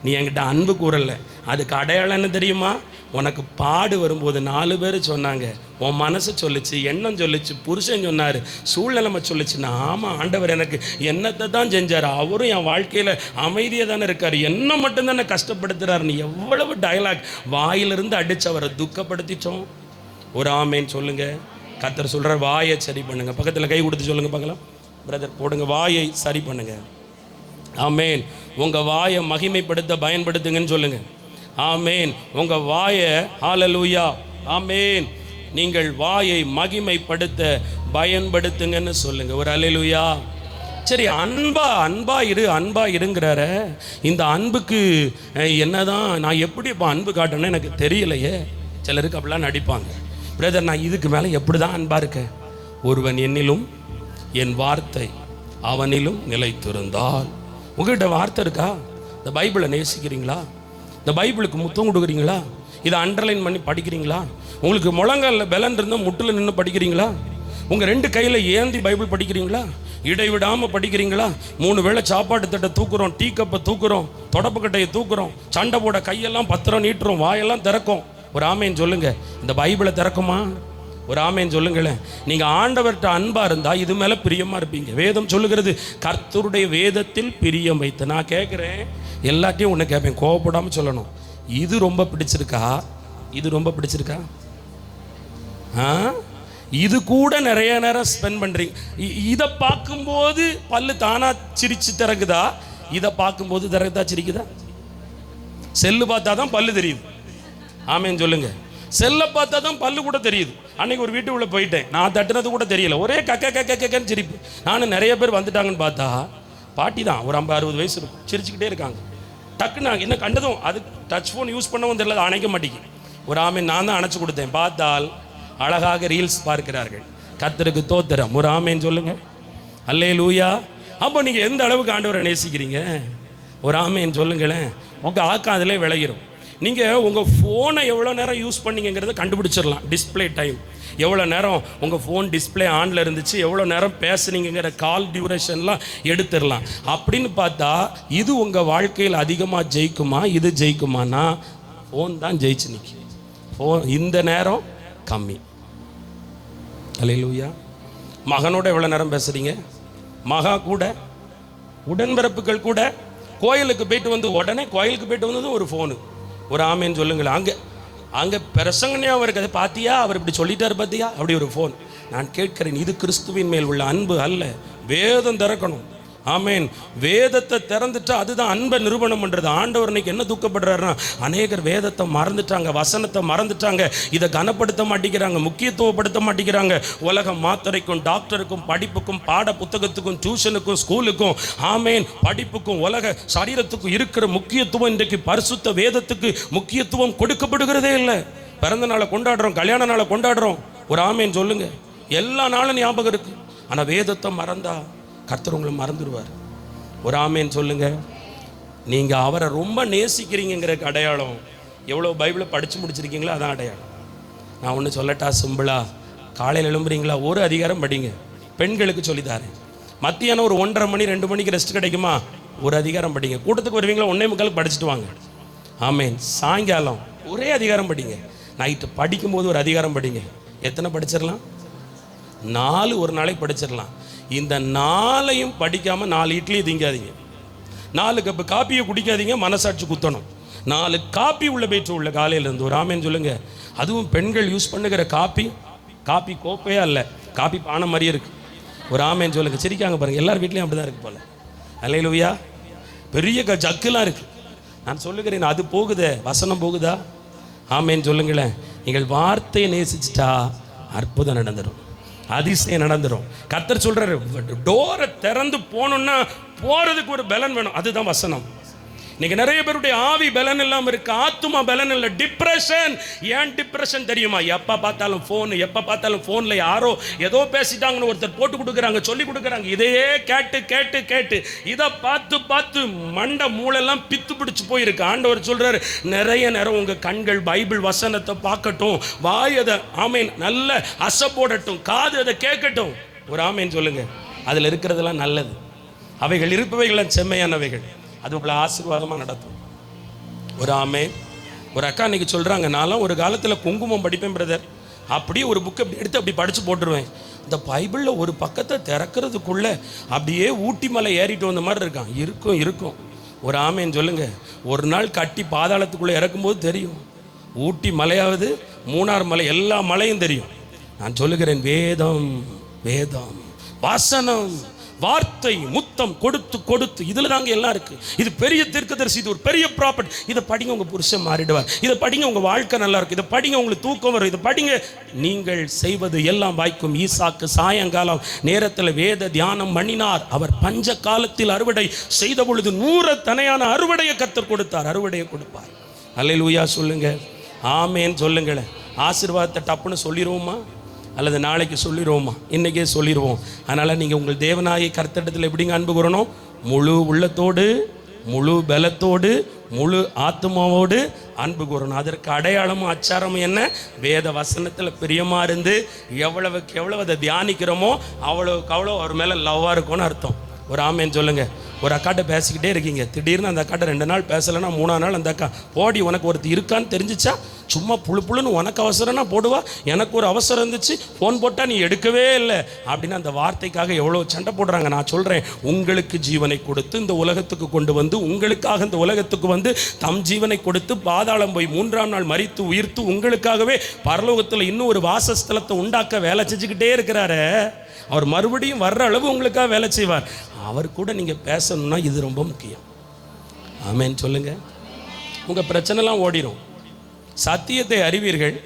நீ என்கிட்ட அன்பு கூறல. அதுக்கு அடையாளம் என்ன தெரியுமா? உனக்கு பாடு வரும்போது 4 பேர் சொன்னாங்க, உன் மனசு சொல்லிச்சு, எண்ணம் சொல்லிச்சு, புருஷன் சொன்னார், சூழ்நிலைமை சொல்லிச்சுன்னா, ஆமாம் ஆண்டவர் எனக்கு என்னத்தை தான் செஞ்சார், அவரும் என் வாழ்க்கையில் அமைதியாக தானே இருக்கார், என்ன மட்டும்தானே கஷ்டப்படுத்துகிறார். நீ எவ்வளவு டயலாக் வாயிலிருந்து அடித்து அவரை துக்கப்படுத்திட்டோம். ஒரு ஆமேன்னு சொல்லுங்க. கர்த்தர் சொல்கிற வாயை சரி பண்ணுங்க. பக்கத்தில் கை கொடுத்து சொல்லுங்க பார்க்கலாம். பிரதர் போடுங்க, வாயை சரி பண்ணுங்க. ஆமேன். உங்கள் வாயை மகிமைப்படுத்த பயன்படுத்துங்கன்னு சொல்லுங்க. ஆமேன். உங்கள் வாயை ஹல்லேலூயா, ஆமேன், நீங்கள் வாயை மகிமைப்படுத்த பயன்படுத்துங்கன்னு சொல்லுங்க. ஒரு அல்லேலூயா. சரி, அன்பா இருங்கிறார. இந்த அன்புக்கு என்னதான், நான் எப்படி இப்போ அன்பு காட்டணும்னு எனக்கு தெரியலையே. சிலருக்கு அப்படிலாம் நடிப்பாங்க. பிரதர், நான் இதுக்கு மேலே எப்படி தான் அன்பா இருக்கேன்? ஒருவன் என்னிலும் என் வார்த்தை அவனிலும் நிலைத்திருந்தால். உங்கள்கிட்ட வார்த்தை இருக்கா? இந்த பைபிளை நேசிக்கிறீங்களா? இந்த பைபிளுக்கு முத்தம் கொடுக்குறீங்களா? இதை அண்டர்லைன் பண்ணி படிக்கிறீங்களா? உங்களுக்கு முழங்காலில் பலன் இருந்தால் முட்டில் நின்று படிக்கிறீங்களா? உங்கள் 2 கையில் ஏந்தி பைபிள் படிக்கிறீங்களா? இடைவிடாமல் படிக்கிறீங்களா? 3 வேளை சாப்பாட்டு தட்டை தூக்குறோம், டீ கப்பை தூக்குறோம், தொடப்புக்கட்டையை தூக்குறோம், சண்டை போட கையெல்லாம் பத்திரம் நீட்டுறோம், வாயெல்லாம் திறக்கும். ஒரு ஆமேன் சொல்லுங்க. இந்த பைபிளை திறக்குமா? ஒரு ஆமேன் சொல்லுங்களேன். நீங்கள் ஆண்டவர்கிட்ட அன்பாக இருந்தால் இது மேலே பிரியமாக இருப்பீங்க. வேதம் சொல்லுகிறது, கர்த்தருடைய வேதத்தில் பிரியம் வைத்து. நான் கேட்குறேன், எல்லாத்தையும் ஒன்று கேட்பேன், கோவப்படாமல் சொல்லணும். இது ரொம்ப பிடிச்சிருக்கா? இது ரொம்ப பிடிச்சிருக்கா? இது கூட நிறைய நேரம் ஸ்பெண்ட் பண்ணுறீங்க. இதை பார்க்கும்போது பல்லு தானாக சிரிச்சு திறக்குதா? இதை பார்க்கும்போது திறக்குதா, சிரிக்குதா? செல்லு பார்த்தா தான் பல்லு தெரியுது. ஆமேன்னு சொல்லுங்க. செல்லை பார்த்தா தான் பல்லு கூட தெரியுது. அன்னைக்கு ஒரு வீட்டுக்குள்ளே போயிட்டேன், நான் தட்டுனது கூட தெரியல, ஒரே கக்கன்னு சிரிப்பு. நானும் நிறைய பேர் வந்துட்டாங்கன்னு பார்த்தா பாட்டி தான், ஒரு 50-60 வயசு இருக்கும், சிரிச்சுக்கிட்டே இருக்காங்க. டக்குன்னு நான் என்ன கண்டதும், அது டச் ஃபோன் யூஸ் பண்ணவும் தெரியல, அதை அணைக்க மாட்டேங்குது. ஒரு ஆமேன் நான் தான் அணைச்சி கொடுத்தேன். பார்த்தால் அழகாக ரீல்ஸ் பார்க்கிறார்கள். கர்த்தருக்கு தோத்திரம். ஒரு ஆமேன்னு சொல்லுங்க. அல்லேலூயா. அப்போ நீங்கள் எந்த அளவுக்கு ஆண்டவரை நேசிக்கிறீங்க? ஒரு ஆமேன்னு சொல்லுங்களேன். உங்கள் ஆக்கம் அதிலே விளையிடும். நீங்கள் உங்கள் ஃபோனை எவ்வளோ நேரம் யூஸ் பண்ணிங்கிறத கண்டுபிடிச்சிடலாம். டிஸ்பிளே டைம் எவ்வளோ நேரம் உங்கள் ஃபோன் டிஸ்பிளே ஆனில் இருந்துச்சு, எவ்வளோ நேரம் பேசுனீங்கிற கால் டியூரேஷன்லாம் எடுத்துடலாம். அப்படின்னு பார்த்தா இது உங்கள் வாழ்க்கையில் அதிகமாக ஜெயிக்குமா? இது ஜெயிக்குமானா ஃபோன் தான் ஜெயிச்சு நிற்கி. ஃபோன் இந்த நேரம் கம்மி. அல்லேலூயா. மகனோட எவ்வளோ நேரம் பேசுகிறீங்க? மகா கூட, உடன்பிறப்புகள் கூட கோயிலுக்கு போயிட்டு வந்து உடனே கோயிலுக்கு போயிட்டு வந்ததும் ஒரு ஃபோனு. ஒரு ஆமேன்னு சொல்லுங்களேன். அங்கே பிரசங்கனையாக இருக்குது, பார்த்தியா அவர் இப்படி சொல்லிட்டார் பார்த்தியா, அப்படி ஒரு ஃபோன். நான் கேட்கிறேன், இது கிறிஸ்துவின் மேல் உள்ள அன்பு அல்ல. வேதம் திறக்கணும். ஆமேன். வேதத்தை திறந்துட்டா அதுதான் அன்பை நிரூபணம் பண்றது. ஆண்டவர் இன்னைக்கு என்ன துக்கப்படுறாருன்னா, அநேகர் வேதத்தை மறந்துட்டாங்க, வசனத்தை மறந்துட்டாங்க, இதை கனப்படுத்த மாட்டேங்கிறாங்க, முக்கியத்துவப்படுத்த மாட்டேங்கிறாங்க. உலக மாத்திரைக்கும் டாக்டருக்கும் படிப்புக்கும் பாட புத்தகத்துக்கும் டியூஷனுக்கும் ஸ்கூலுக்கும் ஆமேன் படிப்புக்கும் உலக சரீரத்துக்கும் இருக்கிற முக்கியத்துவம் இன்றைக்கு பரிசுத்த வேதத்துக்கு முக்கியத்துவம் கொடுக்கப்படுகிறதே இல்லை. பிறந்த நாளை கொண்டாடுறோம், கல்யாண நாளை கொண்டாடுறோம், ஒரு ஆமேன் சொல்லுங்க. எல்லா நாளும் ஞாபகம் இருக்கு. ஆனால் வேதத்தை மறந்தா கர்த்தர் உங்களை மறந்துடுவார். ஒரு ஆமேன் சொல்லுங்க. நீங்கள் அவரை ரொம்ப நேசிக்கிறீங்கிறக்கு அடையாளம் எவ்வளோ பைபிளை படித்து முடிச்சிருக்கீங்களோ அதான் அடையாளம். நான் ஒன்று சொல்லட்டா சிம்பிளா? காலையில் எழும்புறீங்களா, ஒரு அதிகாரம் படிங்க. பெண்களுக்கு சொல்லித்தாரேன். மத்தியானம் ஒரு 1:30 மணி 2 மணிக்கு ரெஸ்ட் கிடைக்குமா, ஒரு அதிகாரம் படிங்க. கூட்டத்துக்கு வருவீங்களா, 1:45 படிச்சுட்டு வாங்க. ஆமேன். சாயங்காலம் ஒரே அதிகாரம் படிங்க. நைட்டு படிக்கும்போது ஒரு அதிகாரம் படிங்க. எத்தனை படிச்சிடலாம்? 4 ஒரு நாளைக்கு படிச்சிடலாம். இந்த 4ஐயும் படிக்காமல் 4 இட்லியை திங்காதீங்க, 4 கப்பு காப்பியை குடிக்காதீங்க, மனசாட்சி குத்தணும். 4 காப்பி உள்ள போயிட்டு உள்ள காலையிலேருந்து ஒரு ஆமேன்னு சொல்லுங்க. அதுவும் பெண்கள் யூஸ் பண்ணுகிற காப்பி கோப்பையா இல்லை, காப்பி பானை மாதிரியே இருக்கு. ஒரு ஆமேன்னு சொல்லுங்க. சிரிக்காங்க பாருங்க, எல்லார் வீட்லையும் அப்படி தான் இருக்கு போல. அல்லேலூயா. பெரிய ஜக்குலாம் இருக்கு. நான் சொல்லுகிறேன், அது போகுதே, வசனம் போகுதா? ஆமேன்னு சொல்லுங்களேன். நீங்கள் வார்த்தையை நேசிச்சிட்டா அற்புதம் நடந்துடும், அதிசயம் நடந்துடும். கர்த்தர் சொல்றாரு, டோரை திறந்து போகணும்னா போறதுக்கு ஒரு பலன் வேணும், அதுதான் வசனம். இன்னைக்கு நிறைய பேருடைய ஆவி பலன் இல்லாம இருக்கு, ஆத்துமா பலன் இல்லை. டிப்ரெஷன். ஏன் டிப்ரெஷன் தெரியுமா? எப்ப பார்த்தாலும் போன்ல யாரோ ஏதோ பேசிட்டாங்கன்னு ஒருத்தர் போட்டு கொடுக்குறாங்க, சொல்லி கொடுக்குறாங்க. இதையே கேட்டு கேட்டு கேட்டு இதை பார்த்து மண்ட மூளெல்லாம் பித்து பிடிச்சு போயிருக்கு. ஆண்டவர் சொல்றாரு, நிறைய நேரம் உங்க கண்கள் பைபிள் வசனத்தை பார்க்கட்டும், வாய் அதை ஆமேன் நல்ல அசை போடட்டும், காது அதை கேட்கட்டும். ஒரு ஆமேன் சொல்லுங்க. அதுல இருக்கிறதெல்லாம் நல்லது, அவைகள் இருப்பவைகள் செம்மையானவைகள், அது உங்களை ஆசீர்வாதமாக நடத்தும். ஒரு ஆமேன். ஒரு அக்கா இன்னைக்கு சொல்கிறாங்க, நான்லாம் ஒரு காலத்தில் குங்குமம் படிப்பேன் பிரதர், அப்படியே ஒரு புக்கை எடுத்து அப்படி படித்து போட்டுருவேன். இந்த பைபிளில் ஒரு பக்கத்தை திறக்கிறதுக்குள்ளே அப்படியே ஊட்டி மலை ஏறிட்டு வந்த மாதிரி இருக்கான். இருக்கும். ஒரு ஆமேன் சொல்லுங்க. ஒரு நாள் கட்டி பாதாளத்துக்குள்ளே இறக்கும்போது தெரியும், ஊட்டி மலையாவது மூணார் மலை, எல்லா மலையும் தெரியும். நான் சொல்லுகிறேன், வேதம் வசனம் வார்த்தை முத்தம் கொடுத்து இதுல தாங்க எல்லாம் இருக்கு. இது பெரிய தீர்க்கதரிசி, இது ஒரு பெரிய ப்ராப்பர்ட். இதை படிங்க, உங்க புருஷன் மாறிடுவார். இதை படிங்க, உங்க வாழ்க்கை நல்லா இருக்கும். இதை படிங்க, உங்களுக்கு தூக்கம் வரும். இதை படிங்க, நீங்கள் செய்வது எல்லாம் வாய்க்கும். ஈசாக்கு சாயங்காலம் நேரத்தில் வேத தியானம் பண்ணினார். அவர் பஞ்ச காலத்தில் அறுவடை செய்த பொழுது 100 தனையான அறுவடையை கர்த்தர் கொடுத்தார். அறுவடையை கொடுப்பார். அல்லேலூயா சொல்லுங்க. ஆமேன் சொல்லுங்களேன். ஆசீர்வாதத்தை டப்புன்னு சொல்லிடுவோமா, அல்லது நாளைக்கு சொல்லிடுவோமா? இன்றைக்கே சொல்லிடுவோம். அதனால் நீங்கள் உங்கள் தேவனாகிய கர்த்தரிடத்தில் எப்படிங்க அன்பு கூறணும்? முழு உள்ளத்தோடு, முழு பலத்தோடு, முழு ஆத்மாவோடு அன்பு கூறணும். அதற்கு அடையாளமும் அச்சாரமும் என்ன? வேத வசனத்தில் பிரியமாக இருந்து எவ்வளவுக்கு எவ்வளோ அதை தியானிக்கிறோமோ அவ்வளோவுக்கு அவ்வளோ அவர் மேலே லவ்வாக இருக்கும்னு அர்த்தம். ஒரு ஆமேன்னு சொல்லுங்கள். ஒரு அக்காட்ட பேசிக்கிட்டே இருக்கீங்க, திடீர்னு அந்த அக்காட்ட 2 நாள் பேசலைன்னா 3ஆம் நாள் அந்த அக்கா போடி, உனக்கு ஒருத்தி இருக்கான்னு தெரிஞ்சிச்சா சும்மா புழுன்னு உனக்கு அவசரம்னா போடுவா, எனக்கு ஒரு அவசரம் இருந்துச்சு ஃபோன் போட்டால் நீ எடுக்கவே இல்லை அப்படின்னு அந்த வார்த்தைக்காக எவ்வளோ சண்டை போடுறாங்க. நான் சொல்கிறேன், உங்களுக்கு ஜீவனை கொடுத்து இந்த உலகத்துக்கு கொண்டு வந்து, உங்களுக்காக இந்த உலகத்துக்கு வந்து தம் ஜீவனை கொடுத்து பாதாளம் போய் 3ஆம் நாள் மரித்து உயிர்த்து உங்களுக்காகவே பரலோகத்தில் இன்னும் ஒரு வாசஸ்தலத்தை உண்டாக்க வேலை செஞ்சுக்கிட்டே இருக்கிறாரு. அவர் மறுபடியும் வர்ற அளவு உங்களுக்காக வேலை செய்வார். அவர் கூட நீங்கள் பேசணும்னா இது ரொம்ப முக்கியம். ஆமேன் சொல்லுங்க. உங்கள் பிரச்சனைலாம் ஓடிடும். சத்தியத்தை அறிவீர்கள்,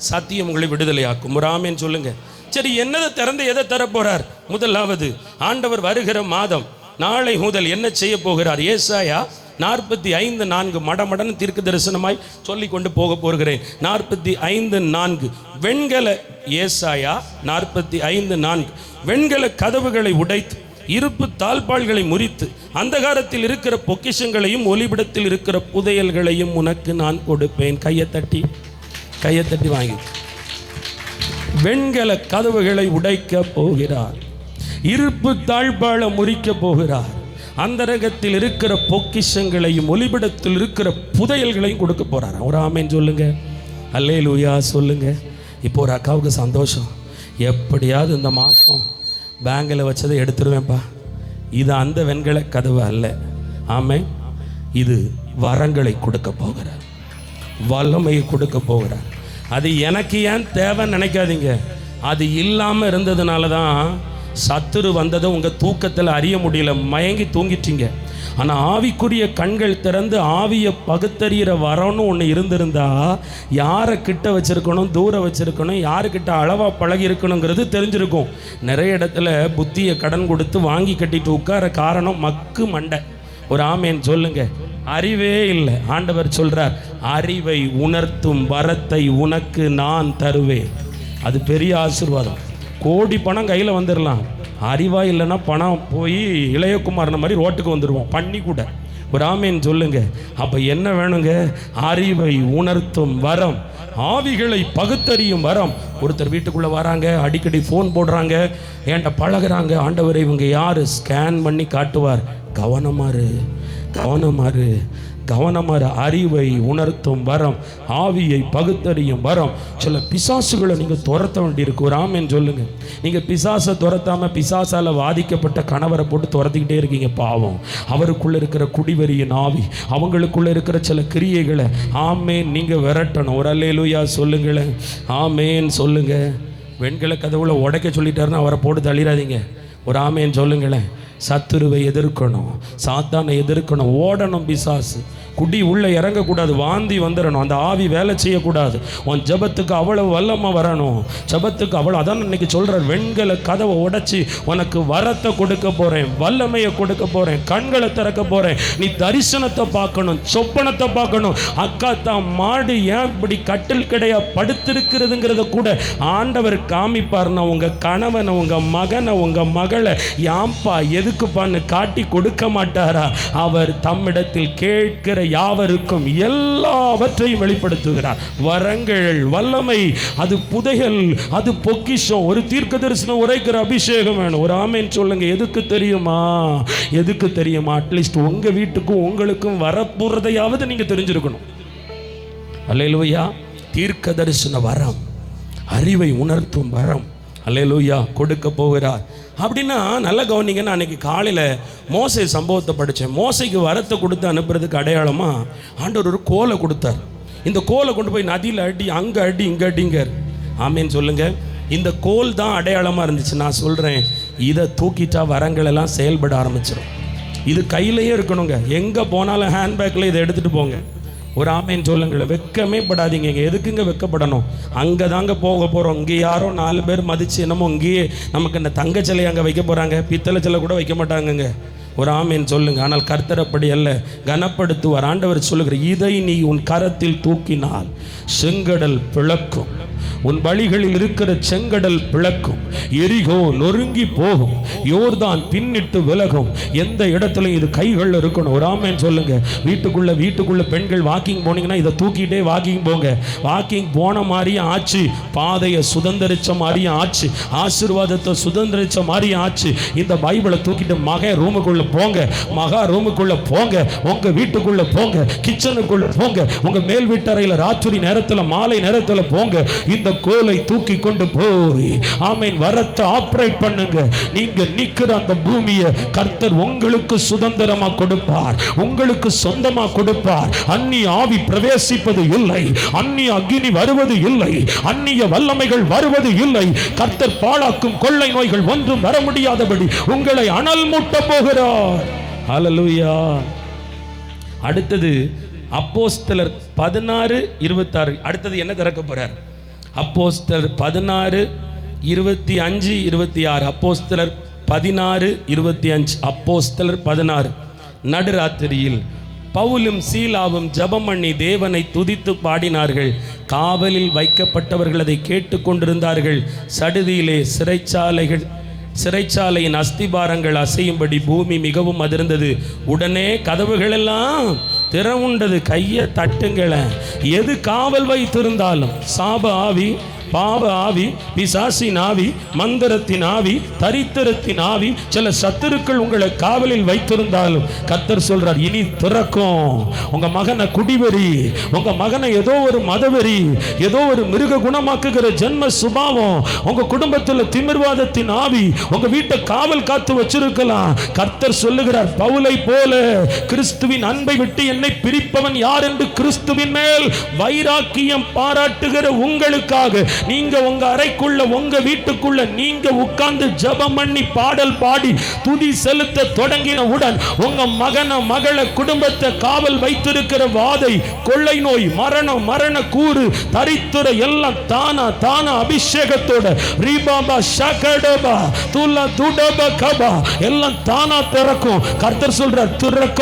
சத்தியம் உங்களை விடுதலையாக்கும். ஒரு ஆமேன் சொல்லுங்க. சரி, என்னதை திறந்து எதை தரப்போறார்? முதலாவது, ஆண்டவர் வருகிற மாதம் நாளை முதல் என்ன செய்ய போகிறார்? ஏசாயா 45:4 மடமடன்னு தீர்க்க தரிசனமாய் சொல்லி கொண்டு போக போகிறேன். 45:4 வெண்கல ஏசாயா 45:4 வெண்கல கதவுகளை உடைத்து இருப்பு தாழ்பாள்களை முறித்து அந்தகாரத்தில் இருக்கிற பொக்கிஷங்களையும் ஒளிபிடத்தில் இருக்கிற புதையல்களையும் உனக்கு நான் கொடுப்பேன். கையை தட்டி வாங்கி. வெண்கல கதவுகளை உடைக்க போகிறார், இருப்பு தாழ்பாளை முறிக்க போகிறார், அந்தரகத்தில் இருக்கிற பொக்கிஷங்களையும் ஒளிபிடத்தில் இருக்கிற புதையல்களையும் கொடுக்க போறார். ஒரு ஆமேன் சொல்லுங்க. அல்லேலூயா சொல்லுங்க. இப்போ ஒரு அக்காவுக்கு சந்தோஷம், எப்படியாவது இந்த மாதம் பேங்கில் வச்சதை எடுத்துருவேன்ப்பா. இது அந்த வெண்கல கதவு அல்ல. ஆமேன். இது வரங்களை கொடுக்க போகிறார், வல்லமையை கொடுக்க போகிறார். அது எனக்கு ஏன் தேவைன்னு நினைக்காதீங்க. அது இல்லாமல் இருந்ததுனால தான் சத்துரு வந்ததை உங்கள் தூக்கத்தில் அறிய முடியல, மயங்கி தூங்கிட்டீங்க. ஆனால் ஆவிக்குரிய கண்கள் திறந்து ஆவியை பகுத்தறிகிற வரம்னு ஒன்று இருந்திருந்தா யாரை கிட்ட வச்சுருக்கணும், தூரம் வச்சுருக்கணும், யாருக்கிட்ட அளவாக பழகி இருக்கணுங்கிறது தெரிஞ்சிருக்கும். நிறைய இடத்துல புத்தியை கடன் கொடுத்து வாங்கி கட்டிட்டு உட்கார காரணம் மக்கு மண்டை. ஒரு ஆமேன் சொல்லுங்க. அறிவே இல்லை. ஆண்டவர் சொல்கிறார், அறிவை உணர்த்தும் வரத்தை உனக்கு நான் தருவேன். அது பெரிய ஆசீர்வாதம். கோடி பணம் கையில் வந்துடலாம், அறிவா இல்லைன்னா பணம் போய் இளையகுமாரன மாதிரி ரோட்டுக்கு வந்துடுவோம், பண்ணி கூட. ஒரு ஆமேன் சொல்லுங்க. அப்போ என்ன வேணுங்க? அறிவை உணர்த்தும் வரம், ஆவிகளை பகுத்தறியும் வரம். ஒருத்தர் வீட்டுக்குள்ளே வராங்க, அடிக்கடி ஃபோன் போடுறாங்க, ஏன்ட்ட பழகிறாங்க. ஆண்டவரை இவங்க யார்? ஸ்கேன் பண்ணி காட்டுவார். கவனமாறு, கவனமாறு, கவனமாறு. அறிவை உணர்த்தும் வரம், ஆவியை பகுத்தறியும் வரம். சில பிசாசுகளை நீங்கள் துரத்த வேண்டியிருக்கு. ஒரு ஆமேன் சொல்லுங்க. நீங்கள் பிசாசை துரத்தாமல் பிசாசால் வாதிக்கப்பட்ட கணவரை போட்டு துரத்திக்கிட்டே இருக்கீங்க. பாவம், அவருக்குள்ளே இருக்கிற குடிவெறியின் ஆவி, அவங்களுக்குள்ளே இருக்கிற சில கிரியைகளை ஆமேன் நீங்கள் விரட்டணும். ஒரு அல்லேலூயா சொல்லுங்களேன், ஆமேன் சொல்லுங்க. வெண்கல கதவுல உடைக்க சொல்லிட்டாருன்னா அவரை போட்டு தள்ளிடாதீங்க. ஒரு ஆமேன் சொல்லுங்களேன். சத்துருவை எதிர்க்கணும், சாத்தானை எதிர்க்கணும், ஓடணும். பிசாசு குடி உள்ளே இறங்கக்கூடாது, வாந்தி வந்துடணும், அந்த ஆவி வேலை செய்யக்கூடாது. உன் ஜபத்துக்கு அவ்வளவு வல்லமை வரணும், ஜபத்துக்கு அவ்வளோ. அதான் இன்னைக்கு சொல்கிறார், வெண்கல கதவை உடைச்சி உனக்கு வரத்தை கொடுக்க போகிறேன், வல்லமையை கொடுக்க போகிறேன், கண்களை திறக்க போகிறேன். நீ தரிசனத்தை பார்க்கணும், சொப்பனத்தை பார்க்கணும். அக்கா தான் மாடு ஏன் இப்படி கட்டில் கிடையா படுத்திருக்கிறதுங்கிறத கூட ஆண்டவர் காமிப்பார்னா, உங்கள் கணவனை, உங்கள் மகனை, உங்கள் மகளை யாம்பா எதுக்குப்பான்னு காட்டி கொடுக்க மாட்டாரா? அவர் தம்மிடத்தில் கேட்கிற யாவருக்கும் எல்லாவற்றையும் வெளிப்படுத்துகிறார். வரங்கள், வல்லமை, அது புதையல், அது பொக்கிஷம். ஒரு தீர்க்க தரிசனம் உரைக்கிற அபிஷேகம் வேணும். ஒரு ஆமேன் சொல்லுங்க. எதுக்கு தெரியுமா? எதுக்கு தெரியுமா? அட்லீஸ்ட் உங்க வீட்டுக்கும் உங்களுக்கும் வரப்போறதையாவது நீங்க தெரிஞ்சிருக்கணும். அல்லேலூயா. தீர்க்க தரிசன வரம், அறிவை உணர்த்தும் வரம், அல்லேலூயா, கொடுக்க போகிறார். அப்படின்னா நல்லா கவனிங்க. நான் அன்றைக்கி காலையில் மோசே சம்பவத்தை படித்தேன். மோசைக்கு வரத்தை கொடுத்து அனுப்புறதுக்கு அடையாளமாக ஆண்டவர் ஒரு கோலை கொடுத்தார். இந்த கோலை கொண்டு போய் நதியில் அடி, அங்கே அடி, இங்கே அடிங்க. ஆமேன்னு சொல்லுங்கள். இந்த கோல் தான் அடையாளமாக இருந்துச்சு. நான் சொல்கிறேன், இதை தூக்கிட்டா வரங்கள் எல்லாம் செயல்பட ஆரம்பிச்சிடும். இது கையிலையே இருக்கணுங்க. எங்கே போனாலும் ஹேண்ட்பேக்கில் இதை எடுத்துகிட்டு போங்க. ஒரு ஆமேன்னு சொல்லுங்களேன். வெக்கமே படாதீங்க. இங்கே எதுக்குங்க வெக்கப்படணும்? அங்கே தாங்க போக போகிறோம். இங்கே யாரோ 4 பேர் மதித்து என்னமோ இங்கேயே நமக்கு இந்த தங்க சிலையை அங்கே வைக்க போகிறாங்க, பித்தளை சிலை கூட வைக்க மாட்டாங்கங்க. ஒரு ஆமேன் சொல்லுங்க. ஆனால் கர்த்தர் அப்படி அல்ல, கனப்படுத்துவார். ஆண்டவர் சொல்லுகிற, இதை நீ உன் கரத்தில் தூக்கினால் செங்கடல் பிளக்கும், உன் வழிகளில் இருக்கிற செங்கடல் பிளக்கும், எரிகோ நொறுங்கி போகும், யோர்தான் பின்னிட்டு விலகும். எந்த இடத்துலையும் இது கைகள் இருக்கணும். ஒரு ஆமேன் சொல்லுங்க. வீட்டுக்குள்ள பெண்கள் வாக்கிங் போனீங்கன்னா இதை தூக்கிட்டே வாக்கிங் போங்க. வாக்கிங் போன மாதிரியும் ஆச்சு, பாதையை சுதந்திரிச்ச மாதிரியும் ஆச்சு, ஆசீர்வாதத்தை சுதந்திரிச்ச மாதிரியும் ஆச்சு. இந்த பைபிளை தூக்கிட்டு ரூமுக்குள்ள போங்க, மகா ரூமுக்குள்ள போங்க, உங்க வீட்டுக்குள்ள போங்க, கிச்சனுக்குள்ள போங்க, உங்க மேல் வீட்டறையில் ராத்திரி நேரத்தில், மாலை நேரத்தில் போங்க. இந்த கோலை தூக்கி கொண்டு போய் ஆமேன் வரத்தை ஆப்ரேட் பண்ணுங்க. நீங்க நிக்கிற அந்த பூமியை கர்த்தர் உங்களுக்கு சுதந்திரமா கொடுப்பார், உங்களுக்கு சொந்தமா கொடுப்பார். அந்நிய ஆவி பிரவேசிப்பது இல்லை, அந்நிய அக்கினி வருவது இல்லை, அந்நிய வல்லமைகள் வருவது இல்லை. கர்த்தர் பாழாக்கும் கொள்ளை நோய்கள் ஒன்றும் வர முடியாதபடி உங்களை அனல் மூட்ட போகிறார். ஹல்லேலூயா. அடுத்தது அப்போஸ்தலர் 16:26. அடுத்தது என்ன திறக்க போறார்? அப்போஸ்தலர் 16:25-26. அப்போஸ்தலர் 16:25. அப்போஸ்தலர் 16. நடுராத்திரியில் பவுலும் சீலாவும் ஜெபம் பண்ணி தேவனை துதித்து பாடினார்கள். காவலில் வைக்கப்பட்டவர்கள் அதை கேட்டுக்கொண்டிருந்தார்கள். சடுதியிலே சிறைச்சாலையின் அஸ்திபாரங்கள் அசையும்படி பூமி மிகவும் அதிர்ந்தது. உடனே கதவுகள் எல்லாம் திறவுண்டது. கையை தட்டுங்களேன். எது காவல் வைத்திருந்தாலும், சாப ஆவி, பாவ ஆவி, பிசாசின் ஆவி, மந்திரத்தின் ஆவி, தரித்திரத்தின் ஆவி, சில சத்துருக்கள் உங்களை காவலில் வைத்திருந்தாலும் கர்த்தர் சொல்றார், இனி திறக்கும். உங்க மகனை குடிவெறி, உங்க மகனை ஏதோ ஒரு மதவெறி, ஏதோ ஒரு மிருக குணமாக்குகிற ஜென்ம சுபாவம், உங்க குடும்பத்தில் திமிர்வாதத்தின் ஆவி உங்க வீட்டை காவல் காத்து வச்சிருக்கலாம். கர்த்தர் சொல்லுகிறார், பவுலை போல கிறிஸ்துவின் அன்பை விட்டு என்னை பிரிப்பவன் யார் என்று கிறிஸ்துவின் மேல் வைராக்கியம் பாராட்டுகிற உங்களுக்காக நீங்க உங்க அறைக்குள்ள உங்க வீட்டுக்குள்ள நீங்க உட்கார்ந்து ஜெபம் பண்ணி பாடல் பாடி துதி செலுத்த தொடங்கினவுடன் உங்க மகனை மகளை குடும்பத்தை காவல் வைத்திருக்கிற வாதை, கொள்ளை நோய், மரண கூறு, தரித்திர எல்லாம் தானா அபிஷேகத்தோட ரீபாபா ஷகடபா துல துடப கபா எல்லாம் தானா திறக்கும். கர்த்தர் சொல்றார், திறக்க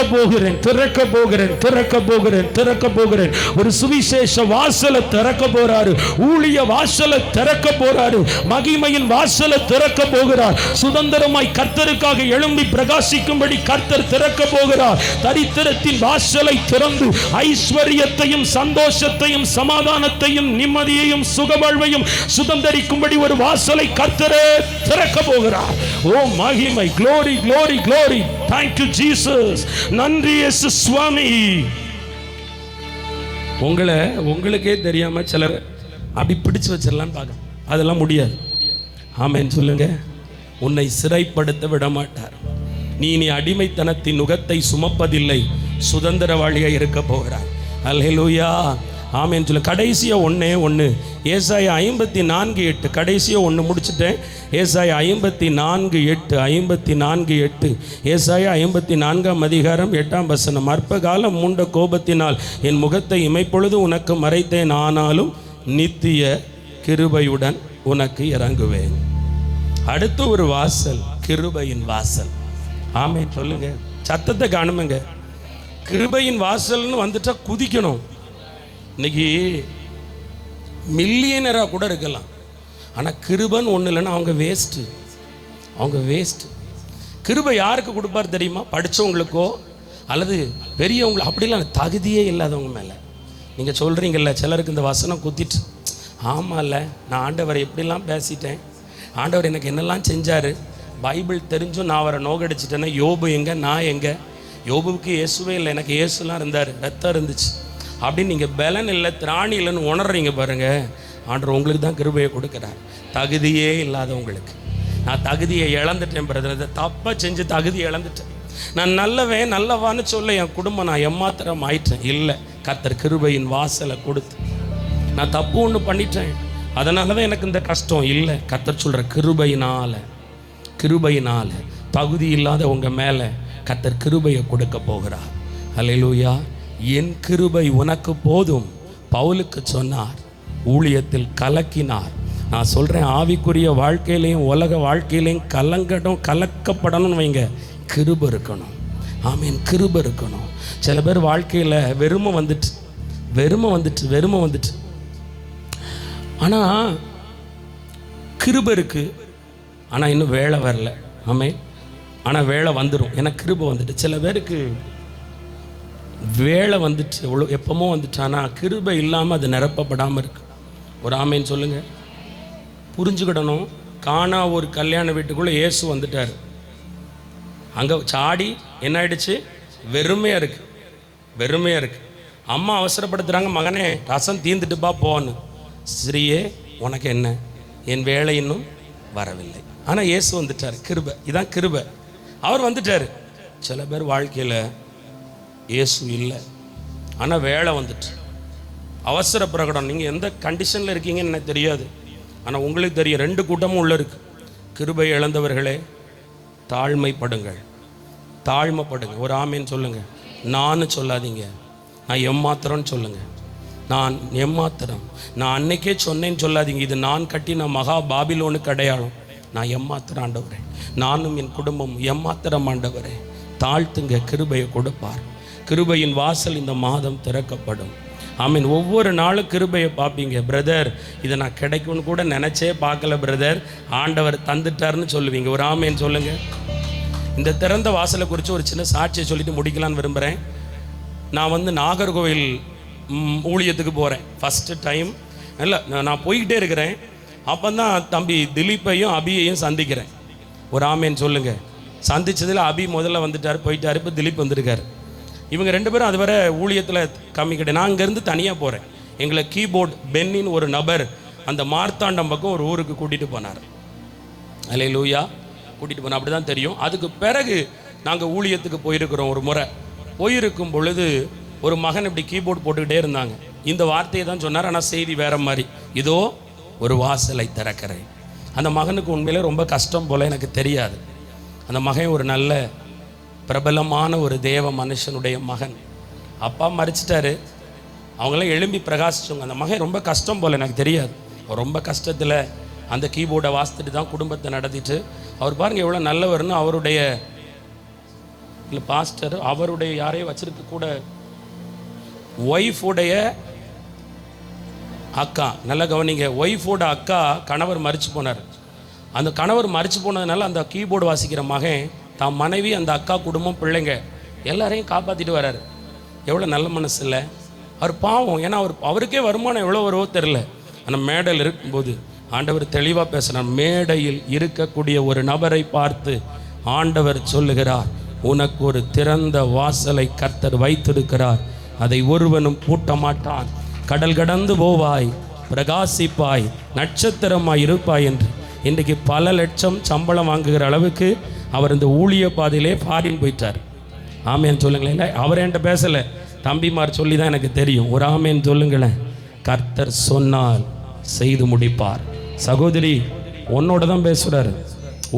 போகிறேன். ஒரு சுவிசேஷ வாசலை திறக்க போறாரு, ஊழிய வாசலை திறக்க போறாரு, மகிமையின் வாசலை திறக்க போகிறார். சுதந்திரமாய் கர்த்தருக்காக எழும்பி பிரகாசிக்கும்படி கர்த்தர் திறக்க போகிறார். தரித்திரத்தின் வாசலை திறந்து ஐஸ்வரியத்தையும் சந்தோஷத்தையும் சமாதானத்தையும் நிம்மதியையும் சுகவாழ்வையும் சுதந்திரிக்கும்படி ஒரு வாசலை கர்த்தரே திறக்க போகிறார். ஓ மகிமை, glory glory glory. thank you Jesus. நன்றி இயேசு சுவாமி. உங்களுக்கே தெரியாம சிலர் அப்படி பிடிச்சு வச்சிடலான்னு பார்க்க, அதெல்லாம் முடியாது. ஆமென் சொல்லுங்க. உன்னை சிறைப்படுத்த விட மாட்டார். நீ அடிமைத்தனத்தின் நுகத்தை சுமப்பதில்லை, சுதந்திரவாளியாக இருக்க போகிறார். அல்லேலூயா, ஆமென் சொல்ல. கடைசியா ஒன்று ஏசாயா 54:8, கடைசியா ஒன்று முடிச்சுட்டேன். ஏசாயா 54:8 ஏசாயா 54ஆம் அதிகாரம் 8ஆம் வசனம். அற்பகாலம் மூண்ட கோபத்தினால் என் முகத்தை இமைப்பொழுது உனக்கு மறைத்தேன், ஆனாலும் நித்திய கிருபையுடன் உனக்கு இறங்குவேன். அடுத்து ஒரு வாசல், கிருபையின் வாசல். ஆமென் சொல்லுங்க. சத்தத்தை காணுமங்க. கிருபையின் வாசல்னு வந்துட்டா குதிக்கணும். இன்னைக்கு மில்லியனராக கூட இருக்கலாம், ஆனால் கிருபைன்னு ஒன்று இல்லைன்னா அவங்க வேஸ்ட்டு. கிருபை யாருக்கு கொடுப்பார் தெரியுமா? படித்தவங்களுக்கோ அல்லது பெரியவங்களோ, அப்படிலாம் தகுதியே இல்லாதவங்க மேலே. நீங்கள் சொல்கிறீங்கல்ல, சிலருக்கு இந்த வசனம் குத்திட்டு, ஆமாம்ல நான் ஆண்டவரை எப்படிலாம் பேசிட்டேன், ஆண்டவர் எனக்கு என்னெல்லாம் செஞ்சார், பைபிள் தெரிஞ்சும் நான் அவரை நோகடிச்சிட்டேன்னா யோபு எங்கே, நான் எங்கே? யோபுவுக்கு இயேசுவே இல்லை, எனக்கு இயேசுலாம் இருந்தார், ரத்தம் இருந்துச்சு அப்படின்னு நீங்கள் பலன் இல்லை திராணி இல்லைன்னு உணர்றீங்க பாருங்க. ஆண்டவர் உங்களுக்கு தான் கிருபையை கொடுக்குறார். தகுதியே இல்லாதவங்களுக்கு. நான் தகுதியை இழந்துட்டேன் பிரதர், தப்பாக செஞ்சு தகுதியை இழந்துட்டேன், நான் நல்லவான்னு சொல்ல என் குடும்பம் நான் ஏமாத்திரம் ஆயிட்டேன். இல்லை, கர்த்தர் கிருபையின் வாசலை கொடுத்து நான் தப்பு ஒன்று பண்ணிட்டேன், அதனால தான் எனக்கு இந்த கஷ்டம். இல்லை, கர்த்தர் சொல்கிற கிருபையினால் தகுதி இல்லாத உங்கள் மேலே கர்த்தர் கிருபையை கொடுக்க போகிறார். அல்லேலூயா. என் கிருபை உனக்கு போதும் பவுலுக்கு சொன்னார், ஊழியத்தில் கலக்கினார். நான் சொல்கிறேன், ஆவிக்குரிய வாழ்க்கையிலையும் உலக வாழ்க்கையிலையும் கலக்கப்படணும்னு வைங்க, கிருபை இருக்கணும். ஆமீன், கிருபை இருக்கணும். சில பேர் வாழ்க்கையில் வெறுமை வந்துட்டு ஆனால் கிருபை இருக்குது, ஆனால் இன்னும் வேலை வரல. ஆமீன். ஆனால் வேலை வந்துடும், ஏன்னா கிருபை வந்துட்டு. சில பேருக்கு வேலை வந்துட்டு எவ்வளோ எப்பமோ வந்துட்டு, ஆனால் கிருபை இல்லாமல் அது நிரப்பப்படாமல் இருக்கு. ஒரு ஆமேன்னு சொல்லுங்கள். புரிஞ்சுக்கிடணும். காணா ஒரு கல்யாண வீட்டுக்குள்ளே இயேசு வந்துட்டார். அங்கே சாடி என்ன ஆயிடுச்சு? வெறுமையாக இருக்குது. அம்மா அவசரப்படுத்துகிறாங்க, மகனே ரசம் தீர்ந்துட்டுப்பா போன்னு. ஸ்ரீயே உனக்கு என்ன, என் வேலை இன்னும் வரவில்லை. ஆனால் இயேசு வந்துட்டார். கிருபை, இதான் கிருபை. அவர் வந்துட்டார். சில பேர் வாழ்க்கையில் இயேசு இல்லை, ஆனால் வேலை வந்துட்டு அவசர பிரகடனம். நீங்கள் எந்த கண்டிஷனில் இருக்கீங்கன்னு எனக்கு தெரியாது, ஆனால் உங்களுக்கு தெரியும். 2 கூட்டமும் உள்ள இருக்கு. கிருபை இழந்தவர்களே தாழ்மைப்படுங்க. ஒரு ஆமேன்னு சொல்லுங்கள். நான் சொல்லாதீங்க, நான் எம்மாத்திரம்னு சொல்லுங்கள். நான் அன்னைக்கே சொன்னேன்னு சொல்லாதீங்க. இது நான் கட்டின மகா பாபிலோனுக்கு அடையாளம். நான் எம்மாத்திரம் ஆண்டவரே, நானும் என் குடும்பம் எம்மாத்திரம் ஆண்டவரே. தாழ்த்துங்க, கிருபையை கொடுப்பார். கிருபையின் வாசல் இந்த மாதம் திறக்கப்படும். ஆமீன். ஒவ்வொரு நாளும் கிருபையை பார்ப்பீங்க. பிரதர், இதை நான் கிடைக்கும்னு கூட நினச்சே பார்க்கல பிரதர், ஆண்டவர் தந்துட்டார்னு சொல்லுவீங்க. ஒரு ஆமேன்னு சொல்லுங்கள். இந்த திறந்த வாசலை குறித்து ஒரு சின்ன சாட்சியை சொல்லிட்டு முடிக்கலான்னு விரும்புகிறேன். நான் நாகர்கோவில் ஊழியத்துக்கு போகிறேன். ஃபஸ்ட்டு டைம் இல்லை, நான் போய்கிட்டே இருக்கிறேன். அப்போ தான் தம்பி திலீப்பையும் அபியையும் சந்திக்கிறேன். ஒரு ஆமேன்னு சொல்லுங்கள். சந்தித்ததில் அபி முதல்ல வந்துட்டார், போயிட்டார். இப்போ திலீப் வந்திருக்கார். இவங்க 2 பேரும் அதுவரை ஊழியத்தில் கம்மி கிடையாது. நான் அங்கேருந்து தனியாக போகிறேன். எங்களை கீபோர்ட் பென்னின்னு ஒரு நபர் அந்த மார்த்தாண்டம் பக்கம் ஒரு ஊருக்கு கூட்டிகிட்டு போனார். அல்லேலூயா, கூட்டிகிட்டு போனால் அப்படி தான் தெரியும். அதுக்கு பிறகு நாங்கள் ஊழியத்துக்கு போயிருக்கிறோம். ஒரு முறை போயிருக்கும் பொழுது ஒரு மகன் இப்படி கீபோர்டு போட்டுக்கிட்டே இருந்தாங்க. இந்த வார்த்தையை தான் சொன்னார், ஆனால் செய்தி வேறு மாதிரி. இதோ ஒரு வாசலை திறக்கிறேன். அந்த மகனுக்கு உண்மையிலே ரொம்ப கஷ்டம் போல் எனக்கு தெரியாது. அந்த மகன் ஒரு நல்ல பிரபலமான ஒரு தேவ மனுஷனுடைய மகன். அப்பா மறிச்சிட்டாரு, அவங்களாம் எழும்பி பிரகாசிச்சவங்க. அந்த மகன் ரொம்ப கஷ்டம் போல் எனக்கு தெரியாது. ரொம்ப கஷ்டத்தில் அந்த கீபோர்டை வாசித்துட்டு தான் குடும்பத்தை நடத்திட்டு, அவர் பாருங்கள் எவ்வளோ நல்லவர்னு அவருடைய இல்லை பாஸ்டர் அவருடைய யாரையும் வச்சிருக்க கூட ஒய்ஃபுடைய அக்கா, நல்லா கவனிங்க, ஒய்ஃபோட அக்கா கணவர் மறித்து போனார். அந்த கணவர் மறித்து போனதுனால அந்த கீபோர்டு வாசிக்கிற மகன் தான் மனைவி, அந்த அக்கா குடும்பம், பிள்ளைங்க எல்லாரையும் காப்பாற்றிட்டு வர்றாரு. எவ்வளோ நல்ல மனசு இல்லை அவர்? பாவம், ஏன்னா அவருக்கே வருமானம் எவ்வளோ வருவோ தெரில. ஆனால் மேடையில் இருக்கும்போது ஆண்டவர் தெளிவாக பேசுகிறார். மேடையில் இருக்கக்கூடிய ஒரு நபரை பார்த்து ஆண்டவர் சொல்லுகிறார், உனக்கு ஒரு திறந்த வாசலை கர்த்தர் வைத்திருக்கிறார், அதை ஒருவனும் பூட்ட மாட்டான். கடல் கடந்து போவாய், பிரகாசிப்பாய், நட்சத்திரமாய் இருப்பாய் என்று. இன்றைக்கு பல லட்சம் சம்பளம் வாங்குகிற அளவுக்கு அவர் இந்த ஊழிய பாதையிலே ஃபாரின் போயிட்டார். ஆமேன்னு சொல்லுங்களேன். இல்லை, அவர் என்கிட்ட பேசலை, தம்பிமார் சொல்லி தான் எனக்கு தெரியும். ஒரு ஆமேன்னு சொல்லுங்களேன். கர்த்தர் சொன்னால் செய்து முடிப்பார். சகோதரி, உன்னோட தான் பேசுகிறார்,